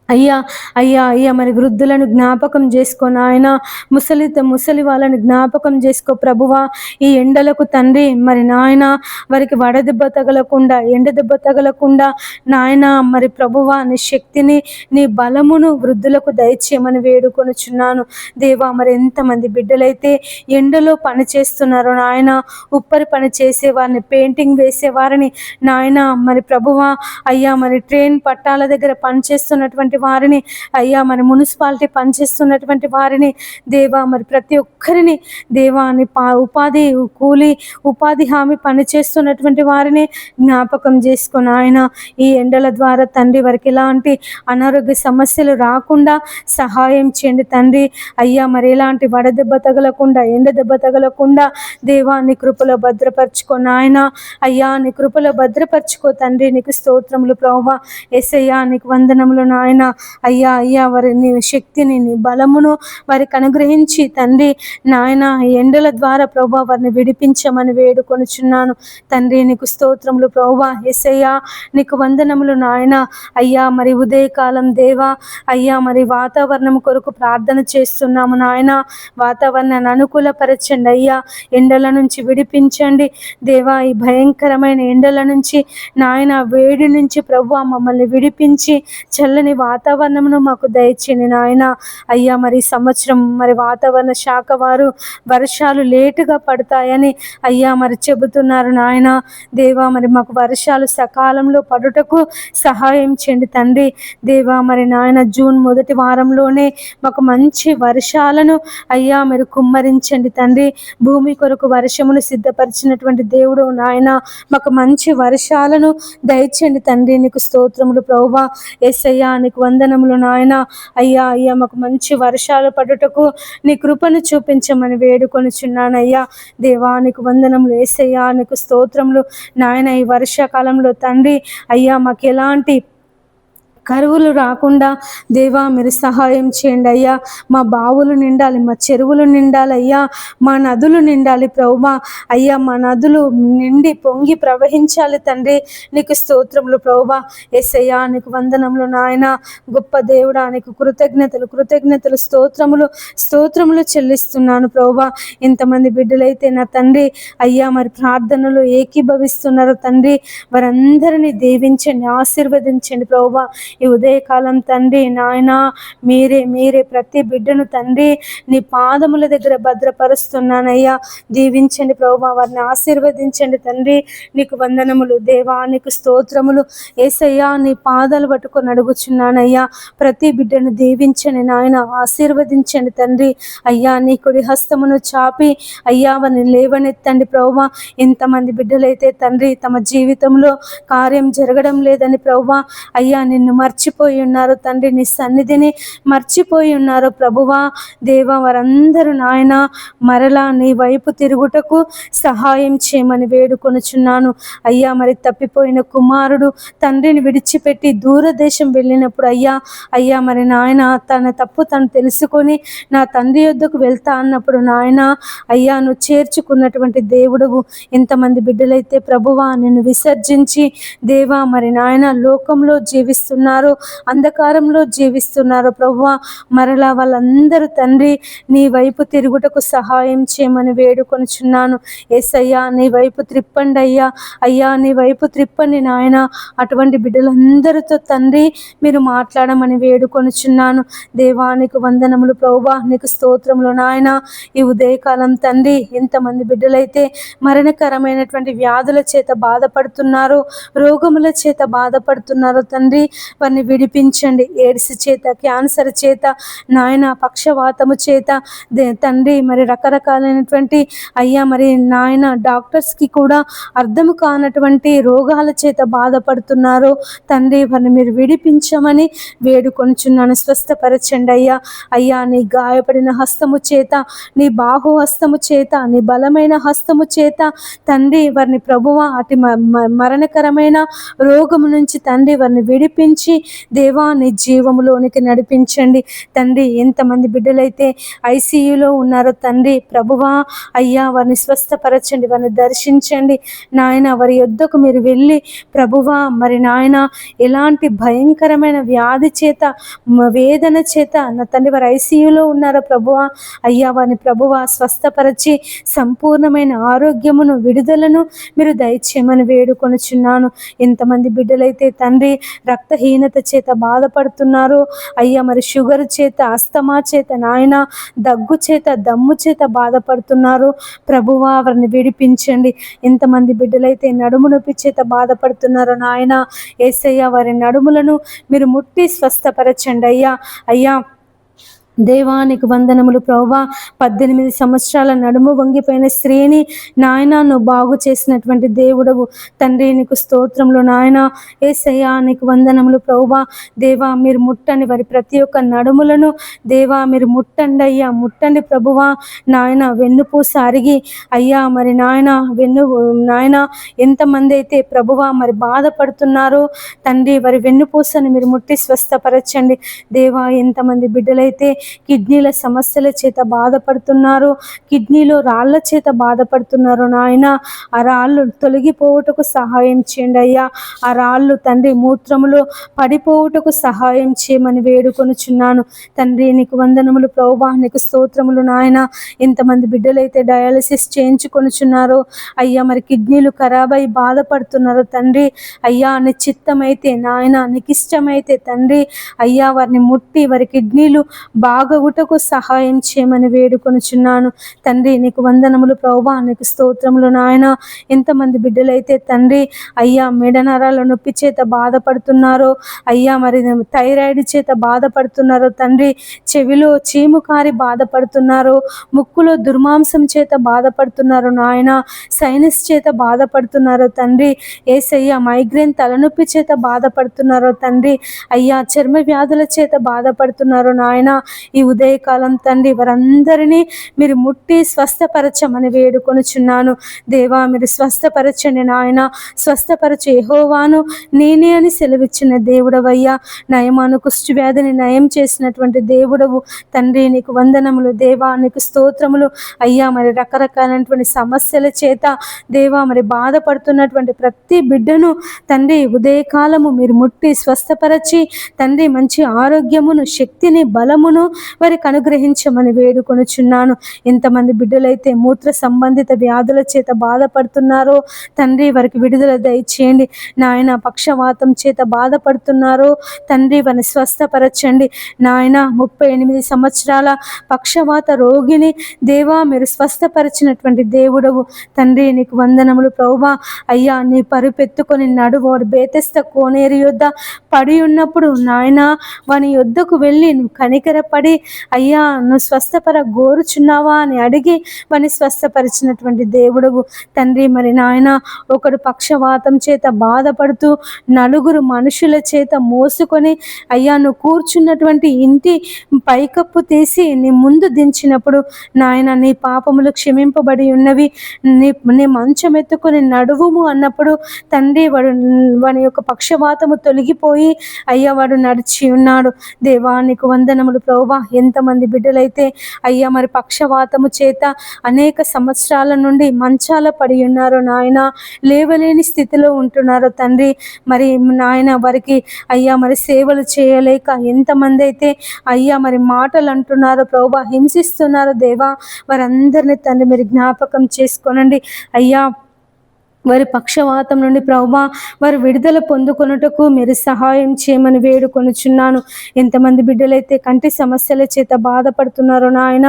అయ్యా అయ్యా అయ్యా మరి వృద్ధులను జ్ఞాపకం చేసుకో నాయన, ముసలి వాళ్ళని జ్ఞాపకం చేసుకో ప్రభువా. ఈ ఎండలకు తండ్రి మరి నాయన వారికి వడదెబ్బ తగలకుండా, ఎండదెబ్బ తగలకుండా నాయన మరి ప్రభువా నీ శక్తిని, నీ బలమును వృద్ధులకు దయచేయమని వేడుకొనుచున్నాను దేవా. మరి ఎంతమంది బిడ్డలైతే ఎండలో పని చేస్తున్నారో నాయన, ఉప్పరి పని చేసేవారిని, పెయింటింగ్ వేసేవారిని నాయన మరి ప్రభువా అయ్యా మరి ట్రైన్ పట్టాల దగ్గర పనిచేస్తున్నటువంటి వారిని అయ్యా, మరి మున్సిపాలిటీ పనిచేస్తున్నటువంటి వారిని దేవా, మరి ప్రతి ఒక్కరిని దేవా నీ ఉపాధి హామీ పనిచేస్తున్నటువంటి వారిని జ్ఞాపకం చేసుకుని ఆయన ఈ ఎండల ద్వారా తండ్రి వారికి ఎలాంటి అనారోగ్య సమస్యలు రాకుండా సహాయం చేయండి తండ్రి. అయ్యా, మరి ఎలాంటి వడదెబ్బ తగలకుండా, ఎండ దెబ్బ తగలకుండా దేవా నీ కృపలో భద్రపరచుకో నాయన. అయ్యా, నీ కృపలో భద్రపరచుకో తండ్రి. నీకు స్తోత్రములు ప్రభువా. యేసయ్యా నీకు వందనములు నాయన. అయ్యా అయ్యా వారి నీ శక్తిని, నీ బలమును వారికి అనుగ్రహించి తండ్రి నాయన ఎండల ద్వారా ప్రభువా వారిని విడిపించమని వేడుకొనుచున్నాను తండ్రి. నీకు స్తోత్రములు ప్రభువా. యేసయ్యా నీకు వందనములు నాయన. అయ్యా, మరి ఉదయకాలం దేవా అయ్యా, మరి వాతావరణం కొరకు ప్రార్థన చేస్తున్నాము నాయన. వాతావరణాన్ని అనుకూలపరచండి అయ్యా. ఎండల నుంచి విడిపించండి దేవా. ఈ భయంకరమైన ఎండల నుంచి నాయన, వేడి నుంచి ప్రభువా మమ్మల్ని విడిపించి చల్లని వాతావరణమును మాకు దయచేయండి నాయన. అయ్యా, మరి సంవత్సరం మరి వాతావరణ శాఖ వారు వర్షాలు లేటుగా పడతాయని అయ్యా మరి చెబుతున్నారు నాయన. దేవా, మరి మాకు వర్షాలు సకాలంలో పడుటకు సహాయం చేయండి తండ్రి. దేవా, మరి నాయన జూన్ మొదటి వారంలోనే మాకు మంచి వర్షాలను అయ్యా మీరు కుమ్మరించండి తండ్రి. భూమి కొరకు వర్షమును సిద్ధపరిచినటువంటి దేవుడు నాయన, మాకు మంచి వర్షాలను దయచేయండి తండ్రి. నీకు స్తోత్రములు ప్రభువా. యేసయ్యా నీకు వందనములు నాయన. అయ్యా అయ్యా మాకు మంచి వర్షాలు పడుటకు నీ కృపను చూపించమని వేడుకొనుచున్నానయ్యా. దేవా నీకు వందనములు. యేసయ్యా నీకు స్తోత్రములు నాయన. ఈ వర్షాకాలంలో తండ్రి అయ్యా మాకు ఎలాంటి కరువులు రాకుండా దేవా మీరు సహాయం చేయండి అయ్యా. మా బావులు నిండాలి, మా చెరువులు నిండాలి అయ్యా, మా నదులు నిండాలి ప్రభువా. అయ్యా మా నదులు నిండి పొంగి ప్రవహించాలి తండ్రి. నీకు స్తోత్రములు ప్రభువా. యేసయ్యా నీకు వందనములు నాయన. గొప్ప దేవుడా నీకు కృతజ్ఞతలు స్తోత్రములు చెల్లిస్తున్నాను ప్రభువా. ఇంతమంది బిడ్డలైతే నా తండ్రి అయ్యా మరి ప్రార్థనలు ఏకీభవిస్తున్నారు తండ్రి. వారందరినీ దీవించండి, ఆశీర్వదించండి ప్రభువా. ఈ ఉదయకాలం తండ్రి నాయన మీరే ప్రతి బిడ్డను తండ్రి నీ పాదముల దగ్గర భద్రపరుస్తున్నానయ్యా. దీవించండి ప్రభువా, వారిని ఆశీర్వదించండి తండ్రి. నీకు వందనములు దేవా. నీకు స్తోత్రములు యేసయ్యా. నీ పాదాలు పట్టుకొని అడుగుచున్నానయ్యా. ప్రతి బిడ్డను దీవించండి నాయన, ఆశీర్వదించండి తండ్రి. అయ్యా నీ కుడి హస్తమును చాపి అయ్యా వారిని లేవనెత్తండి ప్రభువా. ఎంతమంది బిడ్డలైతే తండ్రి తమ జీవితంలో కార్యం జరగడం లేదని ప్రభువా అయ్యా నిన్ను మర్చిపోయి ఉన్నారు తండ్రి. నీ సన్నిధిని మర్చిపోయి ఉన్నారు ప్రభువా. దేవా వారందరూ నాయన మరలా నీ వైపు తిరుగుటకు సహాయం చేయమని వేడుకొనుచున్నాను అయ్యా. మరి తప్పిపోయిన కుమారుడు తండ్రిని విడిచిపెట్టి దూరదేశం వెళ్ళినప్పుడు అయ్యా మరి నాయన తన తప్పు తను తెలుసుకొని నా తండ్రి యొద్దకు వెళ్తా అన్నప్పుడు నాయన అయ్యా నువ్వు చేర్చుకున్నటువంటి దేవుడువు. ఎంతమంది బిడ్డలైతే ప్రభువా నిన్ను విసర్జించి దేవా మరి నాయన లోకంలో జీవిస్తున్నారు, అంధకారంలో జీవిస్తున్నారు ప్రభువా. మరలా వాళ్ళందరూ తండ్రి నీ వైపు తిరుగుటకు సహాయం చేయమని వేడుకొనుచున్నాను. యేసయ్యా నీ వైపు త్రిప్పండి అయ్యా నీ వైపు త్రిప్పండి నాయన. అటువంటి బిడ్డలందరితో తండ్రి మీరు మాట్లాడమని వేడుకొనుచున్నాను. దేవానికి వందనములు ప్రభువా. నీకు స్తోత్రములు నాయన. ఈ ఉదయకాలం తండ్రి ఎంతమంది బిడ్డలైతే మరణకరమైనటువంటి వ్యాధుల చేత బాధపడుతున్నారో, రోగముల చేత బాధపడుతున్నారో తండ్రి వారిని విడిపించండి. ఎయిడ్స్ చేత, క్యాన్సర్ చేత నాయన, పక్షవాతము చేత తండ్రి మరి రకరకాలైనటువంటి అయ్యా మరి నాయన డాక్టర్స్కి కూడా అర్థము కానటువంటి రోగాల చేత బాధపడుతున్నారు తండ్రి. వారిని మీరు విడిపించమని వేడుకొనుచున్నాను. స్వస్థపరచండి అయ్యా. నీ గాయపడిన హస్తము చేత, నీ బాహు హస్తము చేత, నీ బలమైన హస్తము చేత తండ్రి వారిని ప్రభువా అటు మరణకరమైన రోగము నుంచి తండ్రి వారిని విడిపించి దేవా నీ జీవములోనికి నడిపించండి తండ్రి. ఎంతమంది బిడ్డలైతే ఐసీయూలో ఉన్నారో తండ్రి ప్రభువా అయ్యా వారిని స్వస్థపరచండి, వారిని దర్శించండి నాయన. వారి యొద్దకు మీరు వెళ్ళి ప్రభువా మరి నాయన ఎలాంటి భయంకరమైన వ్యాధి చేత, వేదన చేత నా తండ్రి వారు ఐసీయూలో ఉన్నారో ప్రభువా అయ్యా వారిని ప్రభువా స్వస్థపరచి సంపూర్ణమైన ఆరోగ్యమును, విడుదలను మీరు దయచేయమని వేడుకొనుచున్నాను. ఎంతమంది బిడ్డలైతే తండ్రి రక్తహీన రక్తహీనత చేత బాధపడుతున్నారు అయ్యా, మరి షుగర్ చేత, అస్తమా చేత నాయన, దగ్గు చేత, దమ్ము చేత బాధపడుతున్నారు ప్రభువా, వారిని విడిపించండి. ఎంతమంది బిడ్డలైతే నడుము నొప్పి చేత బాధపడుతున్నారో నాయన యేసయ్య, వారి నడుములను మీరు ముట్టి స్వస్థపరచండి అయ్యా. అయ్యా దేవానికి వందనములు ప్రభువా. 18 సంవత్సరాల నడుము వంగిపోయిన స్త్రీని నాయన నువ్వు బాగు చేసినటువంటి దేవుడవు తండ్రి, నీకు స్తోత్రములు నాయన. యేసయ్యా నీకు వందనములు ప్రభువా. దేవా మీరు ముట్టండి వారి ప్రతి ఒక్క నడుములను, దేవా మీరు ముట్టండి అయ్యా, ముట్టండి ప్రభువా. నాయన వెన్నుపూస అరిగి అయ్యా, మరి నాయన నాయన ఎంతమంది అయితే ప్రభువా మరి బాధపడుతున్నారో తండ్రి, వారి వెన్నుపూసను మీరు ముట్టి స్వస్థపరచండి దేవా. ఎంతమంది బిడ్డలైతే కిడ్నీల సమస్యల చేత బాధపడుతున్నారు, కిడ్నీలో రాళ్ల చేత బాధపడుతున్నారు నాయన, ఆ రాళ్ళు తొలగిపోవుటకు సహాయం చేయండి అయ్యా. ఆ రాళ్ళు తండ్రి మూత్రములో పడిపోవుటకు సహాయం చేయమని వేడుకొనుచున్నాను తండ్రి. నీకు వందనములు ప్రభువా, నీకు స్తోత్రములు నాయన. ఎంతమంది బిడ్డలైతే డయాలసిస్ చేయించుకొనుచున్నారో అయ్యా, మరి కిడ్నీలు ఖరాబై బాధపడుతున్నారు తండ్రి. అయ్యా నీ చిత్తమైతే నాయన, నీకు ఇష్టమైతే తండ్రి అయ్యా, వారిని ముట్టి వారి కిడ్నీలు బాగగుటకు సహాయం చేయమని వేడుకొనుచున్నాను తండ్రి. నీకు వందనములు ప్రభువా, నీకు స్తోత్రములు నాయన. ఎంతమంది బిడ్డలైతే తండ్రి అయ్యా మెడనరాల నొప్పి చేత బాధపడుతున్నారో అయ్యా, మరి థైరాయిడ్ చేత బాధపడుతున్నారో తండ్రి, చెవిలో చీము కారి బాధపడుతున్నారో, ముక్కులో దుర్మాంసం చేత బాధపడుతున్నారు నాయన, సైనస్ చేత బాధపడుతున్నారో తండ్రి యేసయ్య, మైగ్రేన్ తలనొప్పి చేత బాధపడుతున్నారో తండ్రి అయ్యా, చర్మ వ్యాధుల చేత బాధపడుతున్నారో నాయన, ఈ ఉదయకాలం తండ్రి వారందరినీ మీరు ముట్టి స్వస్థపరచమని వేడుకొనుచున్నాను దేవా. మీరు స్వస్థపరచండి నాయన, స్వస్థపరచు యెహోవాను నేనే అని సెలవిచ్చిన దేవుడవయ్యా. నయమాను కుష్టి వ్యాధిని నయం చేసినటువంటి దేవుడవు తండ్రి, నీకు వందనములు దేవా, నీకు స్తోత్రములు అయ్యా. మరి రకరకాలైనటువంటి సమస్యల చేత దేవా మరి బాధపడుతున్నటువంటి ప్రతి బిడ్డను తండ్రి ఉదయకాలము మీరు ముట్టి స్వస్థపరచి తండ్రి మంచి ఆరోగ్యమును, శక్తిని, బలమును వారికి అనుగ్రహించమని వేడుకొనుచున్నాను. ఎంతమంది బిడ్డలైతే మూత్ర సంబంధిత వ్యాధుల చేత బాధపడుతున్నారో తండ్రి, వారికి విడుదల దయచేయండి నాయన. పక్షవాతం చేత బాధపడుతున్నారో తండ్రి, వారిని స్వస్థపరచండి నాయన. 38 సంవత్సరాల పక్షవాత రోగిని దేవా మీరు స్వస్థపరిచినటువంటి దేవుడవు తండ్రి, నీకు వందనములు ప్రభువా. అయ్యా నీ పరుపెత్తుకొని నడువోడు బేతెస్త కోనేరు యొద్ద పడి ఉన్నప్పుడు నాయన వాని యొద్దకు వెళ్ళి నువ్వు కనికరపడి అయ్యా నువ్వు స్వస్థపర గోరుచున్నావా అని అడిగి వాని స్వస్థపరిచినటువంటి దేవుడవు తండ్రి. మరి నాయన ఒకడు పక్షవాతం చేత బాధపడుతూ నలుగురు మనుషుల చేత మోసుకొని అయ్యా నువ్వు కూర్చున్నటువంటి ఇంటి పైకప్పు తీసి నీ ముందు దించినప్పుడు నాయన నీ పాపములు క్షమింపబడి ఉన్నవి, నీ మంచం ఎత్తుకొని నడువుము అన్నప్పుడు తండ్రి వాడి యొక్క పక్షవాతము తొలగిపోయి అయ్యా వాడు నడిచి ఉన్నాడు దేవా. నీకు వందనములు ప్రభువా. ఎంతమంది బిడ్డలైతే అయ్యా మరి పక్షవాతము చేత అనేక సంవత్సరాల నుండి మంచాల పడి ఉన్నారో నాయన, లేవలేని స్థితిలో ఉంటున్నారో తండ్రి. మరి నాయన వారికి అయ్యా మరి సేవలు చేయలేక ఎంతమంది అయితే అయ్యా మరి మాటలు అంటున్నారో ప్రభువా, హింసిస్తున్నారో దేవా, వారందరినీ తండ్రి మీరు జ్ఞాపకం చేసుకోనండి అయ్యా. వారి పక్షవాతం నుండి ప్రభువా వారు విడుదల పొందుకొనుటకు మీరు సహాయం చేయమని వేడుకొనుచున్నాను. ఎంతమంది బిడ్డలైతే కంటి సమస్యల చేత బాధపడుతున్నారో నాయన,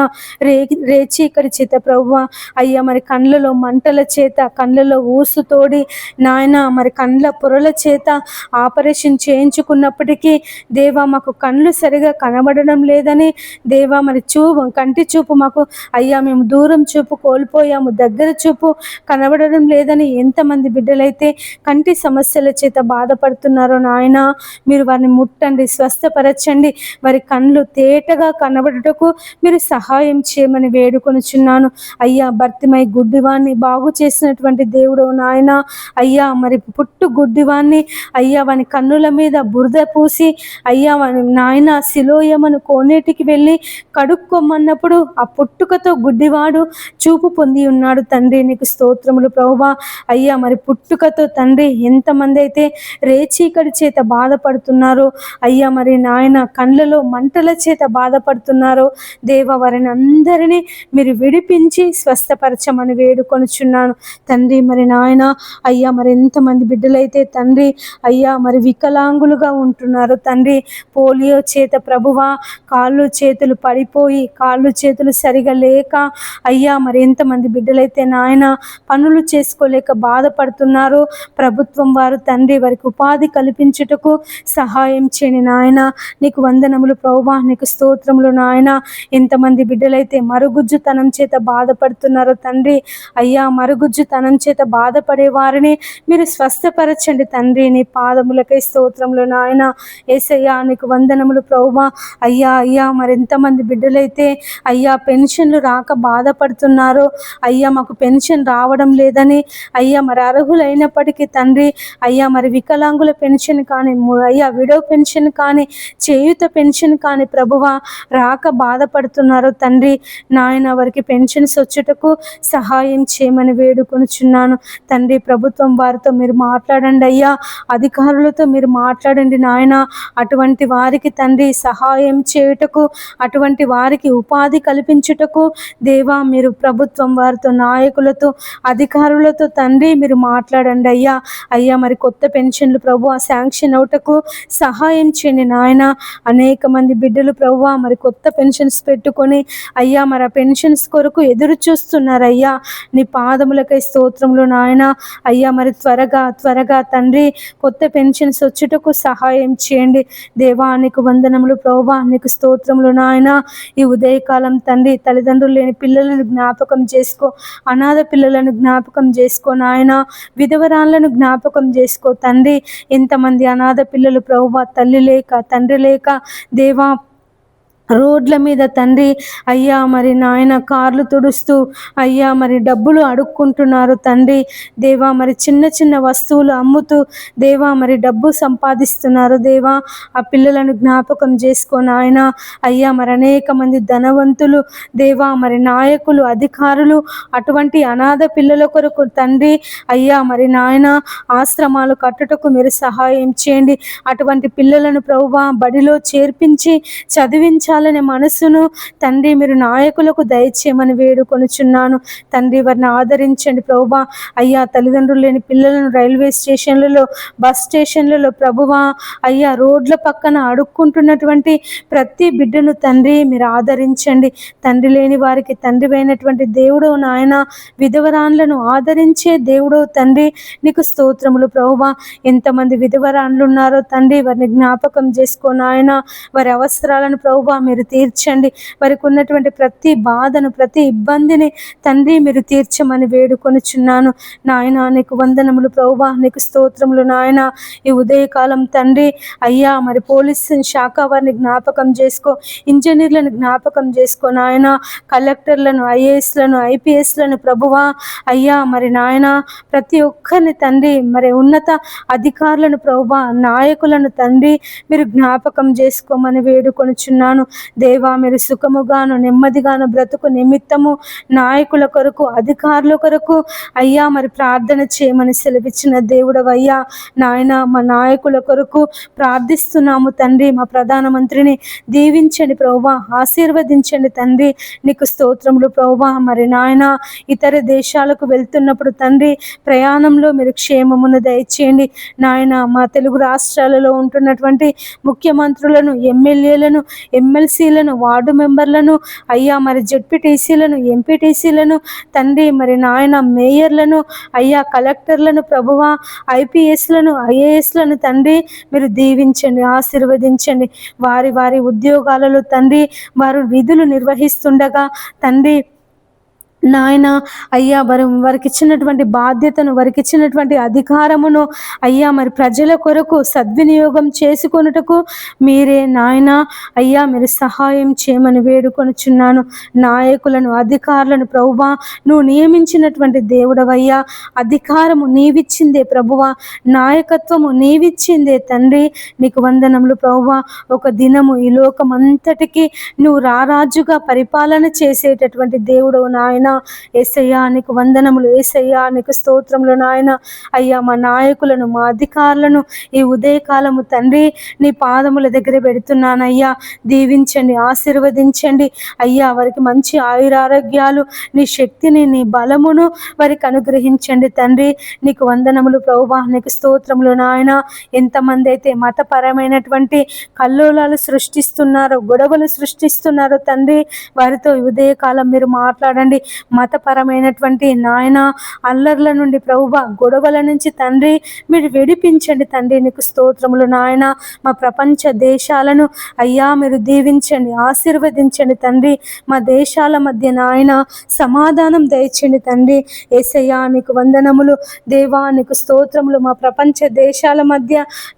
రేచీకటి చేత ప్రభువా అయ్యా మరి కండ్లలో మంటల చేత, కండ్లలో ఊసు తోడి నాయన మరి కండ్ల పొరల చేత ఆపరేషన్ చేయించుకున్నప్పటికీ దేవా మాకు కండ్లు సరిగా కనబడడం లేదని దేవా, మరి కంటి చూపు మాకు అయ్యా మేము దూరం చూపు కోల్పోయాము, దగ్గర చూపు కనబడడం లేదని ఎంతమంది బిడ్డలైతే కంటి సమస్యల చేత బాధపడుతున్నారో నాయన, మీరు వారిని ముట్టండి, స్వస్థపరచండి, వారి కళ్ళు తేటగా కనబడుటకు మీరు సహాయం చేయమని వేడుకొనుచున్నాను అయ్యా. భర్తిమై గుడ్డివాన్ని బాగు చేసినటువంటి దేవుడు నాయన అయ్యా, మరి పుట్టు గుడ్డివాన్ని అయ్యా వాని కన్నుల మీద బురద పూసి అయ్యా వాని నాయన సిలోయమను కోనేటికి వెళ్ళి కడుక్కోమన్నప్పుడు ఆ పుట్టుకతో గుడ్డివాడు చూపు పొంది ఉన్నాడు తండ్రి. నీకు స్తోత్రములు ప్రభువా. అయ్యా మరి పుట్టుకతో తండ్రి ఎంతమంది అయితే రేచీకటి చేత బాధపడుతున్నారో అయ్యా మరి నాయన కళ్ళలో మంటల చేత బాధపడుతున్నారో దేవ వారిని అందరినీ మీరు విడిపించి స్వస్థపరచమని వేడుకొనుచున్నాను తండ్రి. మరి నాయన అయ్యా మరి ఎంతమంది బిడ్డలైతే తండ్రి అయ్యా మరి వికలాంగులుగా ఉంటున్నారు తండ్రి, పోలియో చేత ప్రభువా కాళ్ళు చేతులు పడిపోయి కాళ్ళు చేతులు సరిగా లేక అయ్యా మరి ఎంతమంది బిడ్డలైతే నాయన పనులు చేసుకోలేక బాధపడుతున్నారో ప్రభుత్వం వారు తండ్రి వారికి ఉపాధి కల్పించుటకు సహాయం చేయని నాయన. నీకు వందనములు ప్రభువా, నీకు స్తోత్రములు నాయన. ఎంతమంది బిడ్డలైతే మరుగుజ్జుతనం చేత బాధపడుతున్నారో తండ్రి అయ్యా మరుగుజ్జుతనం చేత బాధపడే వారిని మీరు స్వస్థపరచండి తండ్రి. నీ పాదములకై స్తోత్రములు నాయన. యేసయ్యా నీకు వందనములు ప్రభువా. అయ్యా అయ్యా మరి ఎంతమంది బిడ్డలైతే అయ్యా పెన్షన్లు రాక బాధపడుతున్నారో అయ్యా మాకు పెన్షన్ రావడం లేదని అయ్యా మరి అర్హులైనప్పటికీ తండ్రి అయ్యా మరి వికలాంగుల పెన్షన్ కానీ అయ్యా విడో పెన్షన్ కానీ చేయుత పెన్షన్ కానీ ప్రభువా రాక బాధపడుతున్నారో తండ్రి నాయన వారికి పెన్షన్స్ వచ్చుటకు సహాయం చేయమని వేడుకొనుచున్నాను తండ్రి. ప్రభుత్వం వారితో మీరు మాట్లాడండి అయ్యా, అధికారులతో మీరు మాట్లాడండి నాయన. అటువంటి వారికి తండ్రి సహాయం చేయుటకు అటువంటి వారికి ఉపాధి కల్పించుటకు దేవా మీరు ప్రభుత్వం వారితో నాయకులతో అధికారులతో తండ్రి మీరు మాట్లాడండి అయ్యా. అయ్యా మరి కొత్త పెన్షన్లు ప్రభు శాంక్షన్ అవుటకు సహాయం చేయండి నాయన. అనేక మంది బిడ్డలు ప్రభు మరి కొత్త పెన్షన్స్ పెట్టుకొని అయ్యా మరి ఆ పెన్షన్స్ కొరకు ఎదురు చూస్తున్నారు అయ్యా. నీ పాదములకై స్తోత్రములు నాయన. అయ్యా మరి త్వరగా త్వరగా తండ్రి కొత్త పెన్షన్స్ వచ్చుటకు సహాయం చేయండి దేవా. నీకు వందనములు ప్రభువా, నీకు స్తోత్రములు నాయన. ఈ ఉదయకాలం తండ్రి తల్లిదండ్రులు లేని పిల్లలను జ్ఞాపకం చేసుకో, అనాథ పిల్లలను జ్ఞాపకం చేసుకో నాయన, విధవరాళ్లను జ్ఞాపకం చేసుకో తండ్రి. ఎంతమంది అనాథ పిల్లలు ప్రభువా తల్లి లేక తండ్రి లేక దేవా రోడ్ల మీద తండ్రి అయ్యా మరి నాయన కార్లు తుడుస్తూ అయ్యా మరి డబ్బులు అడుక్కుంటున్నారు తండ్రి దేవా. మరి చిన్న చిన్న వస్తువులు అమ్ముతూ దేవా మరి డబ్బు సంపాదిస్తున్నారు దేవా. ఆ పిల్లలను జ్ఞాపకం చేసుకో నాయన. అయ్యా మరి అనేక మంది ధనవంతులు దేవా మరి నాయకులు అధికారులు అటువంటి అనాథ పిల్లల కొరకు తండ్రి అయ్యా మరి నాయన ఆశ్రమాలు కట్టుటకు మీరు సహాయం చేయండి. అటువంటి పిల్లలను ప్రభువా బడిలో చేర్పించి చదివించాలి మనసును తండ్రి మీరు నాయకులకు దయచేయమని వేడుకొనుచున్నాను తండ్రి. వారిని ఆదరించండి ప్రభువా. అయ్యా తల్లిదండ్రులు లేని పిల్లలను రైల్వే స్టేషన్లలో బస్ స్టేషన్లలో ప్రభువా అయ్యా రోడ్ల పక్కన అడుక్కుంటున్నటువంటి ప్రతి బిడ్డను తండ్రి మీరు ఆదరించండి. తండ్రి లేని వారికి తండ్రి అయినటువంటి దేవుడు నాయన, విధవరాన్లను ఆదరించే దేవుడు తండ్రి. నీకు స్తోత్రములు ప్రభువా. ఎంతమంది విధవరాన్లు ఉన్నారో తండ్రి వారిని జ్ఞాపకం చేసుకో నాయన. వారి అవసరాలను ప్రభువా మీరు తీర్చండి. వారికి ఉన్నటువంటి ప్రతి బాధను ప్రతి ఇబ్బందిని తండ్రి మీరు తీర్చమని వేడుకొనుచున్నాను నాయన. నీకు వందనములు ప్రభువా, నీకు స్తోత్రములు నాయన. ఈ ఉదయకాలం తండ్రి అయ్యా మరి పోలీస్ శాఖ వారిని జ్ఞాపకం చేసుకో, ఇంజనీర్లను జ్ఞాపకం చేసుకో నాయన, కలెక్టర్లను ఐఏఎస్లను ఐపీఎస్లను ప్రభువా అయ్యా మరి నాయన ప్రతి ఒక్కరిని తండ్రి మరి ఉన్నత అధికారులను ప్రభువా నాయకులను తండ్రి మీరు జ్ఞాపకం చేసుకోమని వేడుకొనుచున్నాను దేవా. మీరు సుఖముగాను నెమ్మదిగాను బ్రతుకు నిమిత్తము నాయకుల కొరకు అధికారుల కొరకు అయ్యా మరి ప్రార్థన చేయమని సెలవిచ్చిన దేవుడవయ్యా నాయన. మా నాయకుల కొరకు ప్రార్థిస్తున్నాము తండ్రి. మా ప్రధానమంత్రిని దీవించండి ప్రభువా, ఆశీర్వదించండి తండ్రి. నీకు స్తోత్రములు ప్రభువా. మరి నాయన ఇతర దేశాలకు వెళ్తున్నప్పుడు తండ్రి ప్రయాణంలో మీరు క్షేమమును దయచేయండి నాయన. మా తెలుగు రాష్ట్రాలలో ఉంటున్నటువంటి ముఖ్యమంత్రులను ఎమ్మెల్యేలను ఎమ్మెల్సీలను వార్డు మెంబర్లను అయ్యా మరి జెడ్పీటీసీలను ఎంపీటీసీలను తండ్రి మరి నాయన మేయర్లను అయ్యా కలెక్టర్లను ప్రభువా ఐపీఎస్లను ఐఏఎస్లను తండ్రి మీరు దీవించండి, ఆశీర్వదించండి. వారి వారి ఉద్యోగాలలో తండ్రి వారు విధులు నిర్వహిస్తుండగా తండ్రి నాయన అయ్యా వారికి ఇచ్చినటువంటి బాధ్యతను వారికి ఇచ్చినటువంటి అధికారమును అయ్యా మరి ప్రజల కొరకు సద్వినియోగం చేసుకొనుటకు మీరే నాయన అయ్యా మీరు సహాయం చేయమని వేడుకొనుచున్నాను. నాయకులను అధికారులను ప్రభువా నువ్వు నియమించినటువంటి దేవుడవయ్యా. అధికారము నీవిచ్చిందే ప్రభువా, నాయకత్వము నీవిచ్చిందే తండ్రి. నీకు వందనములు ప్రభువా. ఒక దినము ఈ లోకం అంతటికి నువ్వు రారాజుగా పరిపాలన చేసేటటువంటి దేవుడు నాయన. యేసయ్యా నీకు వందనములు, యేసయ్యా నీకు స్తోత్రములు నాయన. అయ్యా మా నాయకులను, మా అధికారులను ఈ ఉదయకాలము తండ్రి నీ పాదముల దగ్గర పెడుతున్నానయ్యా. దీవించండి, ఆశీర్వదించండి అయ్యా. వారికి మంచి ఆయురారోగ్యాలు, నీ శక్తిని, నీ బలమును వారికి అనుగ్రహించండి తండ్రి. నీకు వందనములు ప్రభువా, నీకు స్తోత్రములు నాయన. ఎంతమంది అయితే మతపరమైనటువంటి కల్లోలాలు సృష్టిస్తున్నారో, గొడవలు సృష్టిస్తున్నారో తండ్రి, వారితో ఉదయకాలం మీరు మాట్లాడండి. మతపరమైనటువంటి నాయన అల్లర్ల నుండి ప్రభువా, గొడవల నుంచి తండ్రి మీరు విడిపించండి తండ్రి. నీకు స్తోత్రములు నాయన. మా ప్రపంచ దేశాలను అయ్యా మీరు దీవించండి, ఆశీర్వదించండి తండ్రి. మా దేశాల మధ్య నాయన సమాధానం దయచండి తండ్రి. యేసయ్యా నీకు వందనములు దేవా, నీకు స్తోత్రములు. మా ప్రపంచ దేశాల మధ్య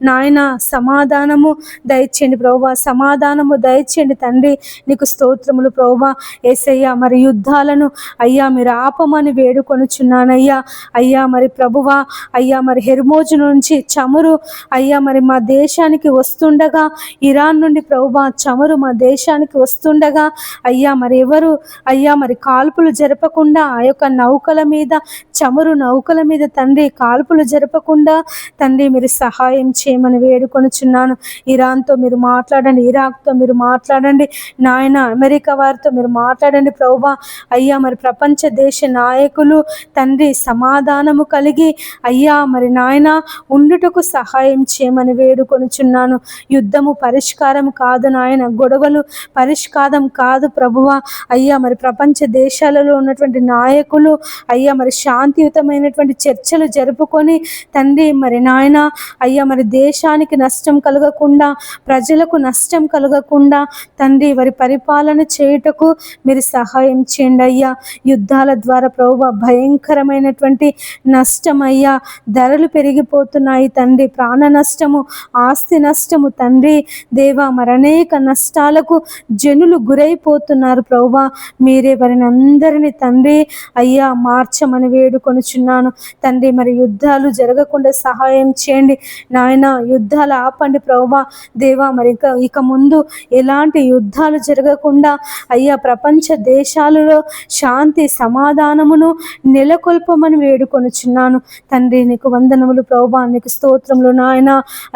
నాయన సమాధానము దయచేయండి ప్రభువా, సమాధానము దయచేయండి తండ్రి. నీకు స్తోత్రములు ప్రభువా. యేసయ్యా మరి యుద్ధాలను అయ్యా మీరు ఆపమని వేడుకొనుచున్నానయ్యా. అయ్యా మరి ప్రభువా, అయ్యా మరి హెర్మోజు నుంచి చమురు అయ్యా మరి మా దేశానికి వస్తుండగా, ఇరాన్ నుండి ప్రభువా చమురు మా దేశానికి వస్తుండగా అయ్యా మరి ఎవరు అయ్యా మరి కాల్పులు జరపకుండా ఆ యొక్క నౌకల మీద, చమురు నౌకల మీద తండ్రి కాల్పులు జరపకుండా తండ్రి మీరు సహాయం చేయమని వేడుకొనుచున్నాను. ఇరాన్తో మీరు మాట్లాడండి, ఇరాక్తో మీరు మాట్లాడండి నాయన, అమెరికా వారితో మీరు మాట్లాడండి ప్రభువా. అయ్యా మరి ప్రపంచ దేశ నాయకులు తండ్రి సమాధానము కలిగి అయ్యా మరి నాయన ఉండుటకు సహాయం చేయమని వేడుకొనుచున్నాను. యుద్ధము పరిష్కారం కాదు నాయన, గొడవలు పరిష్కారం కాదు ప్రభువా. అయ్యా మరి ప్రపంచ దేశాలలో ఉన్నటువంటి నాయకులు అయ్యా మరి శాంతియుతమైనటువంటి చర్చలు జరుపుకొని తండ్రి మరి నాయన అయ్యా మరి దేశానికి నష్టం కలగకుండా, ప్రజలకు నష్టం కలగకుండా తండ్రి వారి పరిపాలన చేయుటకు మీరు సహాయం చేయండి అయ్యా. యుద్ధాల ద్వారా ప్రభువా భయంకరమైనటువంటి నష్టం అయ్యా, ధరలు పెరిగిపోతున్నాయి తండ్రి, ప్రాణ నష్టము, ఆస్తి నష్టము తండ్రి దేవా మరి అనేక నష్టాలకు జనులు గురైపోతున్నారు ప్రభువా. మీరే వారిని అందరినీ తండ్రి అయ్యా మార్చమని వేడుకొనుచున్నాను తండ్రి. మరి యుద్ధాలు జరగకుండా సహాయం చేయండి నాయన, యుద్ధాలు ఆపండి ప్రభువా దేవా. మరి ఇక ముందు ఎలాంటి యుద్ధాలు జరగకుండా అయ్యా ప్రపంచ దేశాలలో శాంతి సమాధానమును నెలకొల్పమని వేడుకొనుచున్నాను తండ్రి. నీకు వందనములు ప్రభువా, నీకు స్తోత్రములు నాయన.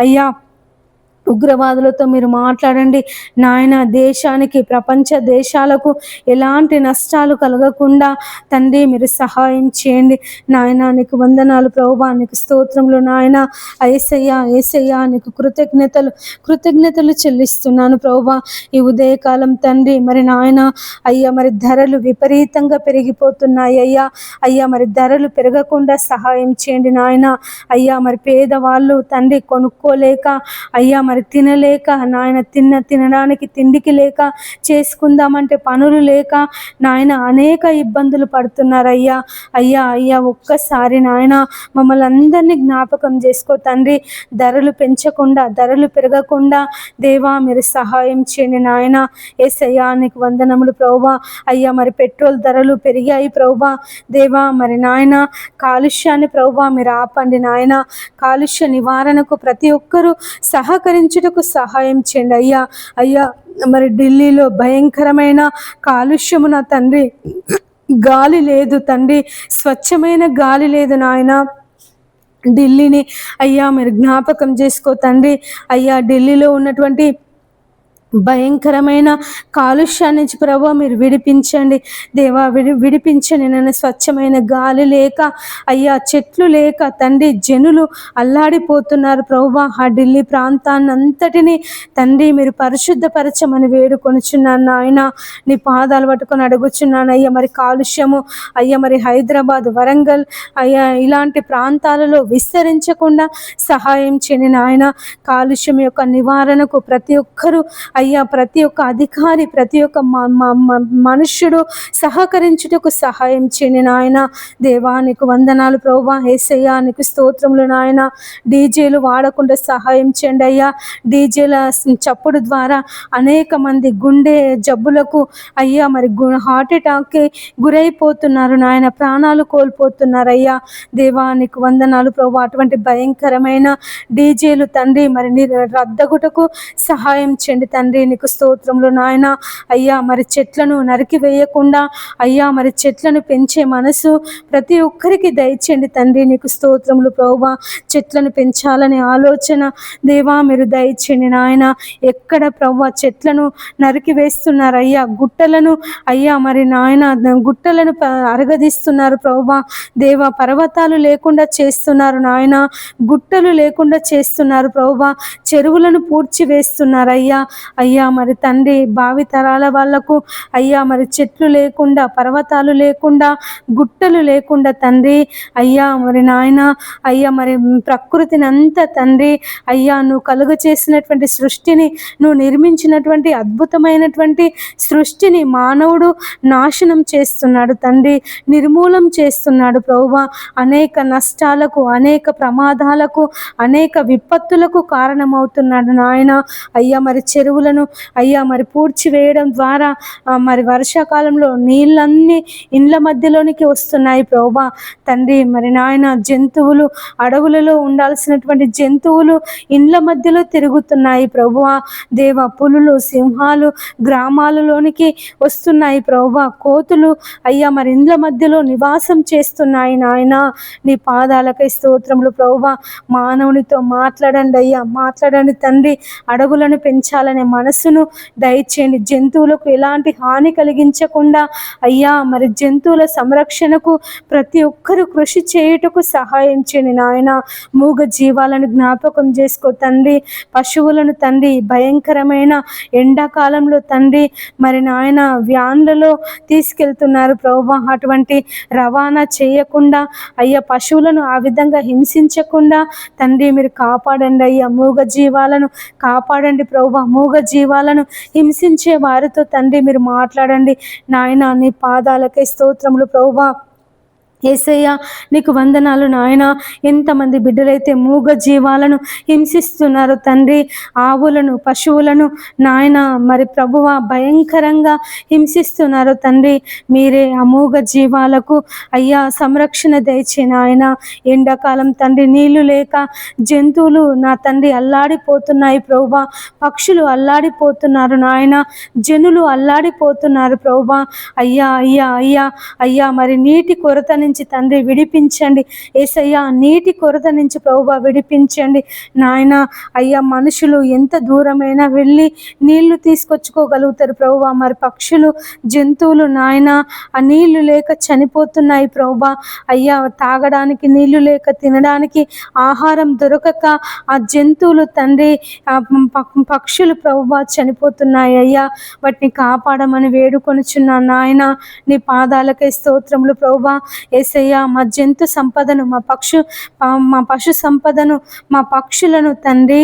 అయ్యా ఉగ్రవాదులతో మీరు మాట్లాడండి నాయన. దేశానికి, ప్రపంచ దేశాలకు ఎలాంటి నష్టాలు కలగకుండా తండ్రి మీరు సహాయం చేయండి నాయన. నీకు వందనాలు ప్రభువా, నీకు స్తోత్రములు నాయన. యేసయ్యా, యేసయ్యా నీకు కృతజ్ఞతలు చెల్లిస్తున్నాను ప్రభువా. ఈ ఉదయకాలం తండ్రి మరి నాయన అయ్యా మరి ధరలు విపరీతంగా పెరిగిపోతున్నాయి అయ్యా. అయ్యా మరి ధరలు పెరగకుండా సహాయం చేయండి నాయన. అయ్యా మరి పేదవాళ్ళు తండ్రి కొనుక్కోలేక అయ్యా మరి తినలేక నాయన, తినడానికి తిండికి లేక, చేసుకుందామంటే పనులు లేక నాయన అనేక ఇబ్బందులు పడుతున్నారయ్యా. అయ్యా అయ్యా ఒక్కసారి నాయన మమ్మల్ని అందరినీ జ్ఞాపకం చేసుకో తండ్రి. ధరలు పెంచకుండా, ధరలు పెరగకుండా దేవా మీరు సహాయం చేయండి నాయన. యేసయ్యా నీకు వందనములు ప్రభువా. అయ్యా మరి పెట్రోల్ ధరలు పెరిగాయి ప్రభువా దేవా. మరి నాయన కాలుష్యాన్ని ప్రభువా మీరు ఆపండి నాయన. కాలుష్య నివారణకు ప్రతి ఒక్కరూ సహకరించుటకు సహాయం చేయండి అయ్యా. అయ్యా మరి ఢిల్లీలో భయంకరమైన కాలుష్యము నా తండ్రి, గాలి లేదు తండ్రి, స్వచ్ఛమైన గాలి లేదు నాయన. ఢిల్లీని అయ్యా మీరు జ్ఞాపకం చేసుకో తండ్రి. అయ్యా ఢిల్లీలో ఉన్నటువంటి భయంకరమైన కాలుష్యాన్ని నుంచి ప్రభు మీరు విడిపించండి దేవా, విడిపించండి నన్ను. స్వచ్ఛమైన గాలి లేక అయ్యా, చెట్లు లేక తండ్రి జనులు అల్లాడిపోతున్నారు ప్రభువా. ఆ ఢిల్లీ ప్రాంతాన్ని అంతటిని తండ్రి మీరు పరిశుద్ధపరచమని వేడుకొనుచున్నాను నాయన. నీ పాదాలు పట్టుకొని అడుగుచున్నాను అయ్యా. మరి కాలుష్యము అయ్యా మరి హైదరాబాద్, వరంగల్ అయ్యా ఇలాంటి ప్రాంతాలలో విస్తరించకుండా సహాయం చేయని నాయన. కాలుష్యం యొక్క నివారణకు ప్రతి ఒక్కరూ అయ్యా, ప్రతి ఒక్క అధికారి, ప్రతి ఒక్క మనుష్యుడు సహకరించుటకు సహాయం చేయని నాయన. దేవా నీకు వందనాలు ప్రభువా. యేసయ్యా నీకు స్తోత్రములు నాయన. డీజేలు వాడకుండా సహాయం చేయండి అయ్యా. డీజేల చప్పుడు ద్వారా అనేక మంది గుండె జబ్బులకు అయ్యా మరి హార్ట్ అటాక్కి గురైపోతున్నారు నాయన, ప్రాణాలు కోల్పోతున్నారు అయ్యా. దేవా నీకు వందనాలు ప్రభువా. అటువంటి భయంకరమైన డీజేలు తండ్రి మరి రద్దగుటకు సహాయం చేయండి తండ్రి. తండ్రి నీకు స్తోత్రములు నాయన. అయ్యా మరి చెట్లను నరికి వేయకుండా అయ్యా మరి చెట్లను పెంచే మనసు ప్రతి ఒక్కరికి దయచేయండి తండ్రి నీకు స్తోత్రములు ప్రభువా. చెట్లను పెంచాలనే ఆలోచన దేవా మీరు దయచేయండి నాయన. ఎక్కడ ప్రభువా చెట్లను నరికి వేస్తున్నారు అయ్యా, గుట్టలను అయ్యా మరి నాయన గుట్టలను అరగదీస్తున్నారు ప్రభువా. దేవా పర్వతాలు లేకుండా చేస్తున్నారు నాయన, గుట్టలు లేకుండా చేస్తున్నారు ప్రభువా, చెరువులను పూడ్చి వేస్తున్నారు అయ్యా. అయ్యా మరి తండ్రి భావి తరాల వాళ్లకు అయ్యా మరి చెట్లు లేకుండా, పర్వతాలు లేకుండా, గుట్టలు లేకుండా తండ్రి అయ్యా మరి నాయన అయ్యా మరి ప్రకృతిని అంతా తండ్రి అయ్యా నువ్వు కలుగ చేసినటువంటి సృష్టిని, నువ్వు నిర్మించినటువంటి అద్భుతమైనటువంటి సృష్టిని మానవుడు నాశనం చేస్తున్నాడు తండ్రి, నిర్మూలం చేస్తున్నాడు ప్రభువా. అనేక నష్టాలకు, అనేక ప్రమాదాలకు, అనేక విపత్తులకు కారణమవుతున్నాడు నాయన. అయ్యా మరి చెరువులను అయ్యా మరి పూడ్చివేయడం ద్వారా మరి వర్షాకాలంలో నీళ్ళన్నీ ఇండ్ల మధ్యలోనికి వస్తున్నాయి ప్రభువా. తండ్రి మరి నాయన జంతువులు, అడవులలో ఉండాల్సినటువంటి జంతువులు ఇండ్ల మధ్యలో తిరుగుతున్నాయి ప్రభువా. దేవ పులులు, సింహాలు గ్రామాలలోనికి వస్తున్నాయి ప్రభువా. కోతులు అయ్యా మరి ఇండ్ల మధ్యలో నివాసం చేస్తున్నాయి నాయన. నీ పాదాలకై స్తోత్రములు ప్రభువా. మానవునితో మాట్లాడండి అయ్యా, మాట్లాడండి తండ్రి. అడవులను పెంచాలనే మనసును దయచేయండి. జంతువులకు ఎలాంటి హాని కలిగించకుండా అయ్యా మరి జంతువుల సంరక్షణకు ప్రతి ఒక్కరూ కృషి చేయుటకు సహాయం చేయండి నాయన. మూగ జీవాలను జ్ఞాపకం చేసుకో తండ్రి. పశువులను తండ్రి భయంకరమైన ఎండాకాలంలో తండ్రి మరి నాయన వ్యాన్లలో తీసుకెళ్తున్నారు ప్రభువా. అటువంటి రవాణా చేయకుండా అయ్యా పశువులను ఆ విధంగా హింసించకుండా తండ్రి మీరు కాపాడండి అయ్యా. మూగ జీవాలను కాపాడండి ప్రభువా. మూగ జీవాలను హింసించే వారితో తండ్రి మీరు మాట్లాడండి నాయన. నీ పాదాలకై స్తోత్రములు ప్రభువా. యేసయ్య నీకు వందనాలు నాయన. ఎంతమంది బిడ్డలైతే మూగ జీవాలను హింసిస్తున్నారు తండ్రి, ఆవులను, పశువులను నాయన మరి ప్రభువా భయంకరంగా హింసిస్తున్నారు తండ్రి. మీరే ఆ మూగ జీవాలకు అయ్యా సంరక్షణ దయచే నాయన. ఎండాకాలం తండ్రి నీళ్లు లేక జంతువులు నా తండ్రి అల్లాడిపోతున్నాయి ప్రభువా. పక్షులు అల్లాడిపోతున్నారు నాయన, జనులు అల్లాడిపోతున్నారు ప్రభువా. అయ్యా అయ్యా అయ్యా అయ్యా మరి నీటి కొరత నుంచి తండ్రి విడిపించండి యేసయ్యా. నీటి కొరత నుంచి ప్రభువా విడిపించండి నాయన. అయ్యా మనుషులు ఎంత దూరమైనా వెళ్ళి నీళ్లు తీసుకొచ్చుకోగలుగుతారు ప్రభువా. మరి పక్షులు, జంతువులు నాయన ఆ నీళ్లు లేక చనిపోతున్నాయి ప్రభువా. అయ్యా తాగడానికి నీళ్లు లేక, తినడానికి ఆహారం దొరకక ఆ జంతువులు తండ్రి పక్షులు ప్రభువా చనిపోతున్నాయి అయ్యా. వాటిని కాపాడమని వేడుకొనుచున్నాను నాయన. నీ పాదాలకై స్తోత్రములు ప్రభువా. యేసయ్యా మా జంతు సంపదను, మా పశు సంపదను, మా పక్షులను తండ్రి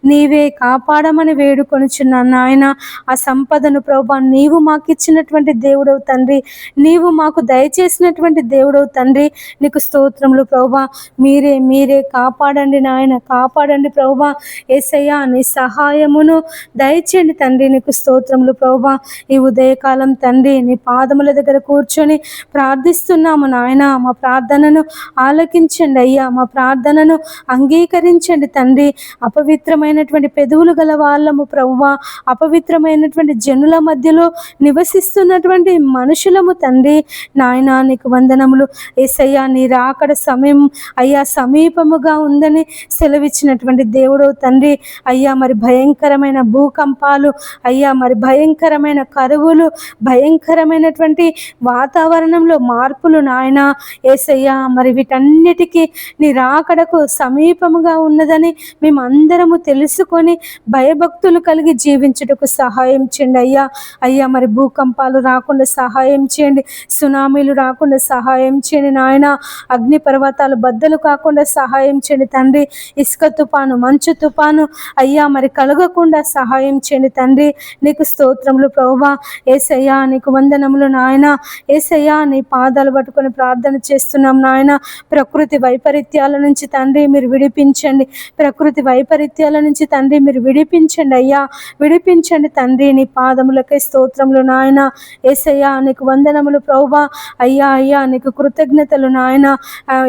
నీవే కాపాడమని వేడుకొనుచున్నాను నాయన. ఆ సంపదను ప్రభువా నీవు మాకు ఇచ్చినటువంటి దేవుడవు తండ్రి, నీవు మాకు దయచేసినటువంటి దేవుడవు తండ్రి. నీకు స్తోత్రములు ప్రభువా. మీరే మీరే కాపాడండి నాయన, కాపాడండి ప్రభువా. యేసయ్యా నీ సహాయమును దయచేయండి తండ్రి. నీకు స్తోత్రములు ప్రభువా. ఈ ఉదయకాలం తండ్రి నీ పాదముల దగ్గర కూర్చొని ప్రార్థిస్తున్నాము నాయన. మా ప్రార్థనను ఆలకించండి అయ్యా, మా ప్రార్థనను అంగీకరించండి తండ్రి. అపవిత్రమైనటువంటి పెదవులు గల వాళ్ళము ప్రభువా, అపవిత్రమైనటువంటి జనుల మధ్యలో నివసిస్తున్నటువంటి మనుషులము తండ్రి నాయన. నీకు వందనములు యేసయ్యా. నీ రాకడ సమయం అయ్యా సమీపముగా ఉందని సెలవిచ్చినటువంటి దేవుడవు తండ్రి. అయ్యా మరి భయంకరమైన భూకంపాలు, అయ్యా మరి భయంకరమైన కరువులు, భయంకరమైనటువంటి వాతావరణంలో మార్పులు నాయన యేసయ్యా. మరి వీటన్నిటికీ నీ రాకడకు సమీపముగా ఉన్నదని మేము అందరము తెలుసుకొని భయభక్తులు కలిగి జీవించుటకు సహాయం చేయండి అయ్యా. అయ్యా మరి భూకంపాలు రాకుండా సహాయం చేయండి, సునామీలు రాకుండా సహాయం చేయండి నాయన. అగ్ని పర్వతాలు బద్దలు కాకుండా సహాయం చేయండి తండ్రి. ఇసుక తుఫాను, మంచు తుఫాను అయ్యా మరి కలగకుండా సహాయం చేయండి తండ్రి. నీకు స్తోత్రములు ప్రభువా. యేసయ్యా నీకు వందనములు నాయన. యేసయ్యా నీ పాదాలు పట్టుకొని ప్రార్థన ప్రార్థన చేస్తున్నాం నాయన. ప్రకృతి వైపరీత్యాల నుంచి తండ్రి మీరు విడిపించండి. ప్రకృతి వైపరీత్యాల నుంచి తండ్రి మీరు విడిపించండి అయ్యా, విడిపించండి తండ్రి. నీ పాదములకే స్తోత్రములు నాయన. యేసయ్యా నీకు వందనములు ప్రభువా. అయ్యా అయ్యా నీకు కృతజ్ఞతలు నాయన.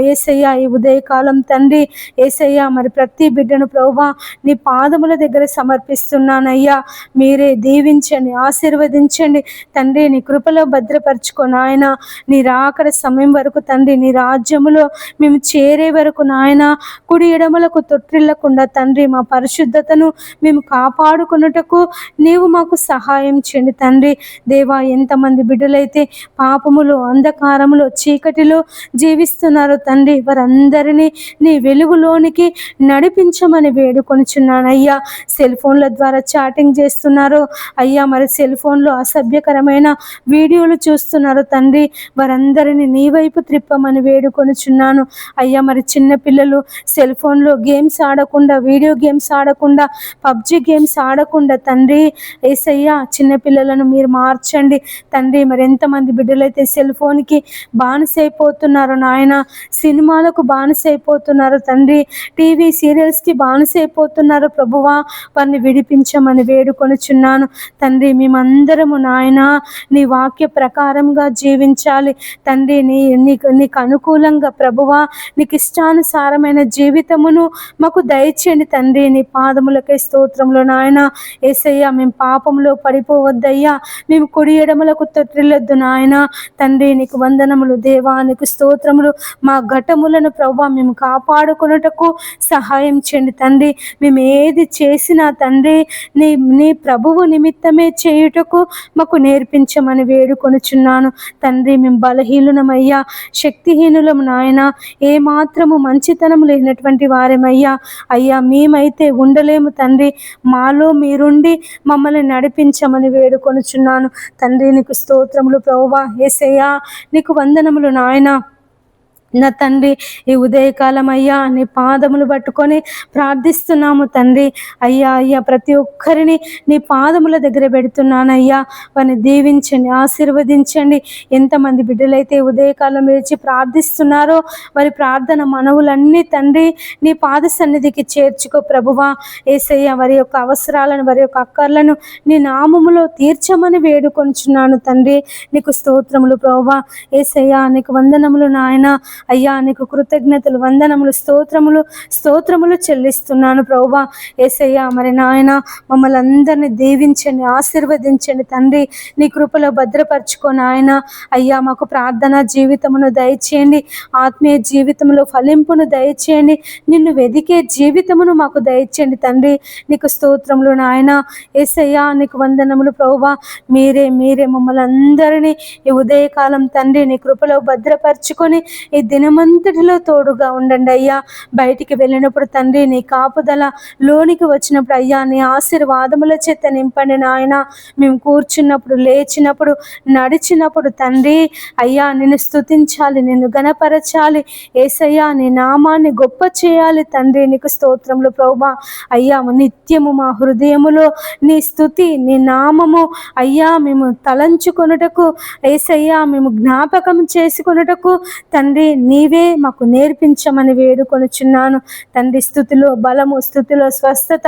యేసయ్యా ఈ ఉదయకాలం తండ్రి యేసయ్యా మరి ప్రతి బిడ్డను ప్రభువా నీ పాదముల దగ్గర సమర్పిస్తున్నానయ్యా. మీరే దీవించండి, ఆశీర్వదించండి తండ్రి. నీ కృపలో భద్రపరచుకో నాయన. నీ రాకడ సమయం వరకు తండ్రి నీ రాజ్యములో మేము చేరే వరకు నాయన కుడి ఎడమలకు తొట్టిల్లకుండా తండ్రి మా పరిశుద్ధతను మేము కాపాడుకున్నటకు నీవు మాకు సహాయం చేయండి తండ్రి. దేవా ఎంతమంది బిడ్డలైతే పాపములో అంధకారములో చీకటిలో జీవిస్తున్నారో తండ్రి వారందరినీ నీ వెలుగులోనికి నడిపించమని వేడుకొనిచున్నానయ్యా. సెల్ ఫోన్ల ద్వారా చాటింగ్ చేస్తున్నారు అయ్యా, మరి సెల్ ఫోన్లో అసభ్యకరమైన వీడియోలు చూస్తున్నారు తండ్రి, వారందరినీ నీ వైపు త్రిప్పమని వేడుకొనిచున్నాను అయ్యా. మరి చిన్నపిల్లలు సెల్ ఫోన్లో గేమ్స్ ఆడకుండా, వీడియో గేమ్స్ ఆడకుండా, పబ్జి గేమ్స్ ఆడకుండా తండ్రి యేసయ్యా చిన్నపిల్లలను మీరు మార్చండి తండ్రి. మరి ఎంతమంది బిడ్డలైతే సెల్ ఫోన్కి బానిసైపోతున్నారు నాయన, సినిమాలకు బానిసైపోతున్నారు తండ్రి, టీవీ సీరియల్స్కి బానిసైపోతున్నారు ప్రభువా, వారిని విడిపించమని వేడుకొనిచున్నాను తండ్రి. మేమందరము నాయన నీ వాక్య ప్రకారంగా జీవించాలి తండ్రి. నీకు అనుకూలంగా ప్రభువా నీకు ఇష్టానుసారమైన జీవితమును మాకు దయచేయండి తండ్రి. నీ పాదములకే స్తోత్రములు నాయన. యేసయ్యా మేము పాపంలో పడిపోవద్దయ్యా, మేము కుడి ఎడమలకు తొట్టిల్లొద్దు నాయన తండ్రి. నీకు వందనములు దేవా, నీకు స్తోత్రములు. మా ఘటములను ప్రభువా మేము కాపాడుకొనుటకు సహాయం చేయండి తండ్రి. మేము ఏది చేసినా తండ్రి నీ ప్రభువు నిమిత్తమే చేయుటకు మాకు నేర్పించమని వేడుకొనుచున్నాను తండ్రి. మేము బలహీనులమయ్యా, శక్తిహీనులము నాయన, ఏమాత్రము మంచితనం లేనటువంటి వారేమయ్యా. అయ్యా మేమైతే ఉండలేము తండ్రి, మాలో మీరుండి మమ్మల్ని నడిపించమని వేడుకొనుచున్నాను తండ్రి. నీకు స్తోత్రములు ప్రభువా. యేసయ్యా నీకు వందనములు నాయన. నా తండ్రి ఈ ఉదయకాలం అయ్యా నీ పాదములు పట్టుకొని ప్రార్థిస్తున్నాము తండ్రి. అయ్యా అయ్యా ప్రతి ఒక్కరిని నీ పాదముల దగ్గర పెడుతున్నానయ్యా. వారిని దీవించండి, ఆశీర్వదించండి. ఎంతమంది బిడ్డలైతే ఉదయకాలం లేచి ప్రార్థిస్తున్నారో వారి ప్రార్థన మనవులన్నీ తండ్రి నీ పాద సన్నిధికి చేర్చుకో ప్రభువా. యేసయ్య వారి యొక్క అవసరాలను, వారి యొక్క అక్కర్లను నీ నామములో తీర్చమని వేడుకొంచున్నాను తండ్రి. నీకు స్తోత్రములు ప్రభువా. యేసయ్య నీకు వందనములు నాయన. అయ్యా నీకు కృతజ్ఞతలు, వందనములు, స్తోత్రములు చెల్లిస్తున్నాను ప్రభువా. యేసయ్యా మరి నాయన మమ్మల్ని అందరినీ దీవించండి, ఆశీర్వదించండి తండ్రి. నీ కృపలో భద్రపరచుకో నాయన. అయ్యా మాకు ప్రార్థనా జీవితమును దయచేయండి, ఆత్మీయ జీవితంలో ఫలింపును దయచేయండి, నిన్ను వెదికే జీవితమును మాకు దయచేయండి తండ్రి. నీకు స్తోత్రములు నాయన. యేసయ్యా నీకు వందనములు ప్రభువా. మీరే మమ్మల్ని అందరినీ ఈ ఉదయకాలం తండ్రి నీ కృపలో భద్రపరచుకొని ఈ దినమంతటిలో తోడుగా ఉండండి అయ్యా. బయటికి వెళ్ళినప్పుడు తండ్రి నీ కాపుదల, లోనికి వచ్చినప్పుడు అయ్యా నీ ఆశీర్వాదముల చేత నింపండి నాయన. మేము కూర్చున్నప్పుడు, లేచినప్పుడు, నడిచినప్పుడు తండ్రి అయ్యా నిన్ను స్తుతించాలి, నిన్ను గణపరచాలి యేసయ్యా, నీ నామాన్ని గొప్ప చేయాలి తండ్రి. నీకు స్తోత్రములు ప్రభువా. అయ్యా నిత్యము మా హృదయములో నీ స్తుతి, నీ నామము అయ్యా మేము తలంచుకొనుటకు, యేసయ్యా మేము జ్ఞాపకం చేసుకొనుటకు తండ్రి నీవే మాకు నేర్పించమని వేడుకొనుచున్నాను తండ్రి. స్థుతిలో బలము, స్థుతిలో స్వస్థత,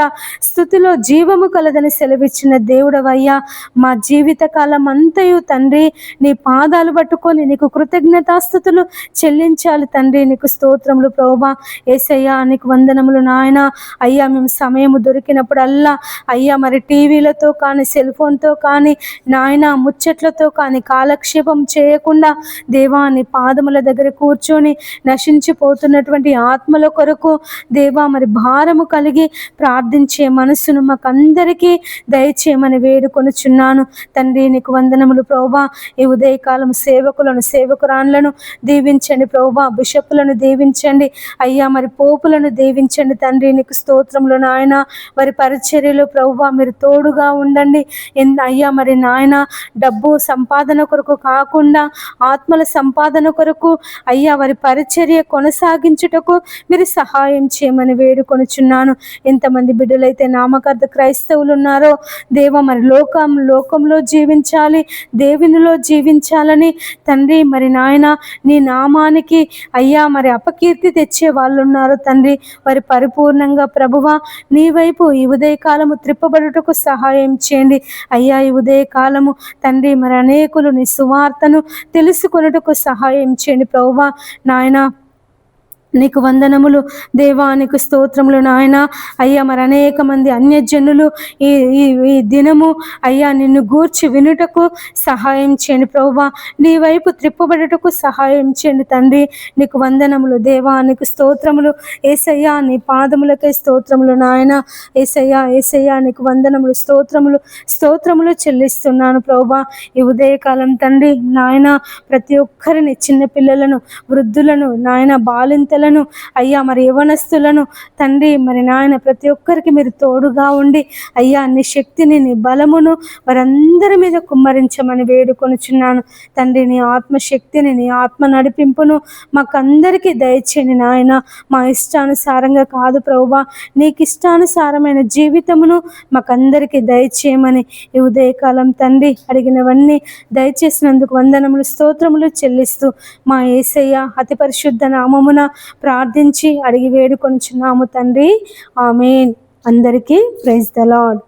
స్థుతిలో జీవము కలదని సెలవిచ్చిన దేవుడవయ్యా. మా జీవిత కాలం అంతయు తండ్రి నీ పాదాలు పట్టుకొని నీకు కృతజ్ఞతాస్తుతులు చెల్లించాలి తండ్రి. నీకు స్తోత్రములు ప్రభువా. యేసయ్యా నీకు వందనములు నాయన. అయ్యా మేము సమయము దొరికినప్పుడల్లా అయ్యా మరి టీవీలతో కానీ, సెల్ ఫోన్తో కానీ నాయన ముచ్చట్లతో కానీ కాలక్షేపం చేయకుండా దేవా నీ పాదముల దగ్గర కూర్చొని నశించిపోతున్నటువంటి ఆత్మల కొరకు దేవా మరి భారము కలిగి ప్రార్థించే మనసును మాకందరికీ దయచేయమని వేడుకొనుచున్నాను తండ్రి. నీకు వందనములు ప్రభువా. ఈ ఉదయకాలం సేవకులను, సేవకురాన్లను దీవించండి ప్రభువా. బిషపులను దీవించండి అయ్యా, మరి పోపులను దీవించండి తండ్రి. నీకు స్తోత్రములు నాయన. వారి పరిచర్యలో ప్రభువా మీరు తోడుగా ఉండండి అయ్యా. మరి నాయన డబ్బు సంపాదన కొరకు కాకుండా ఆత్మల సంపాదన కొరకు అయ్యా అయ్యా వారి పరిచర్య కొనసాగించుటకు మీరు సహాయం చేయమని వేడుకొనుచున్నాను. ఎంతమంది బిడ్డలైతే నామకార్థ క్రైస్తవులు ఉన్నారో దేవ, మరి లోకంలో జీవించాలి, దేవునిలో జీవించాలని తండ్రి, మరి నాయన నీ నామానికి అయ్యా మరి అపకీర్తి తెచ్చే వాళ్ళు ఉన్నారు తండ్రి. వారి పరిపూర్ణంగా ప్రభువా నీ వైపు ఈ ఉదయకాలము త్రిప్పబడుటకు సహాయం చేయండి అయ్యా. ఈ ఉదయకాలము తండ్రి మరి అనేకులు నీ సువార్తను తెలుసుకొనుటకు సహాయం చేయండి ప్రభువా. నాయన నీకు వందనములు దేవా, నీకు స్తోత్రములు నాయన. అయ్యా మరి అనేక మంది అన్యజనులు ఈ ఈ దినము అయ్యా నిన్ను గూర్చి వినుటకు సహాయం చేయండి ప్రభువా. నీ వైపు త్రిప్పబడుటకు సహాయం చేయండి తండ్రి. నీకు వందనములు దేవా, నీకు స్తోత్రములు యేసయ్యా. నీ పాదములకే స్తోత్రములు నాయన. యేసయ్యా నీకు వందనములు, స్తోత్రములు చెల్లిస్తున్నాను ప్రభువా. ఈ ఉదయకాలం తండ్రి నాయన ప్రతి ఒక్కరిని, చిన్న పిల్లలను, వృద్ధులను నాయన, బాలింతలను అయ్యా మరి యవనస్తులను తండ్రి మరి నాయన ప్రతి ఒక్కరికి మీరు తోడుగా ఉండి అయ్యా నీ శక్తిని, నీ బలమును వారందరి మీద కుమ్మరించమని వేడుకొనుచున్నాను తండ్రి. నీ ఆత్మశక్తిని, నీ ఆత్మ నడిపింపును మాకందరికీ దయచేయండి నాయన. మా ఇష్టానుసారంగా కాదు ప్రభువా, నీకు ఇష్టానుసారమైన జీవితమును మాకందరికీ దయచేయమని ఈ ఉదయకాలం తండ్రి అడిగినవన్నీ దయచేసినందుకు వందనములు, స్తోత్రములు చెల్లిస్తూ మా యేసయ్య అతి పరిశుద్ధ నామమున ప్రార్థించి అడిగి వేడుకొనుచున్నాము తండ్రి. ఆమేన్. అందరికీ ప్రైజ్ ద లార్డ్.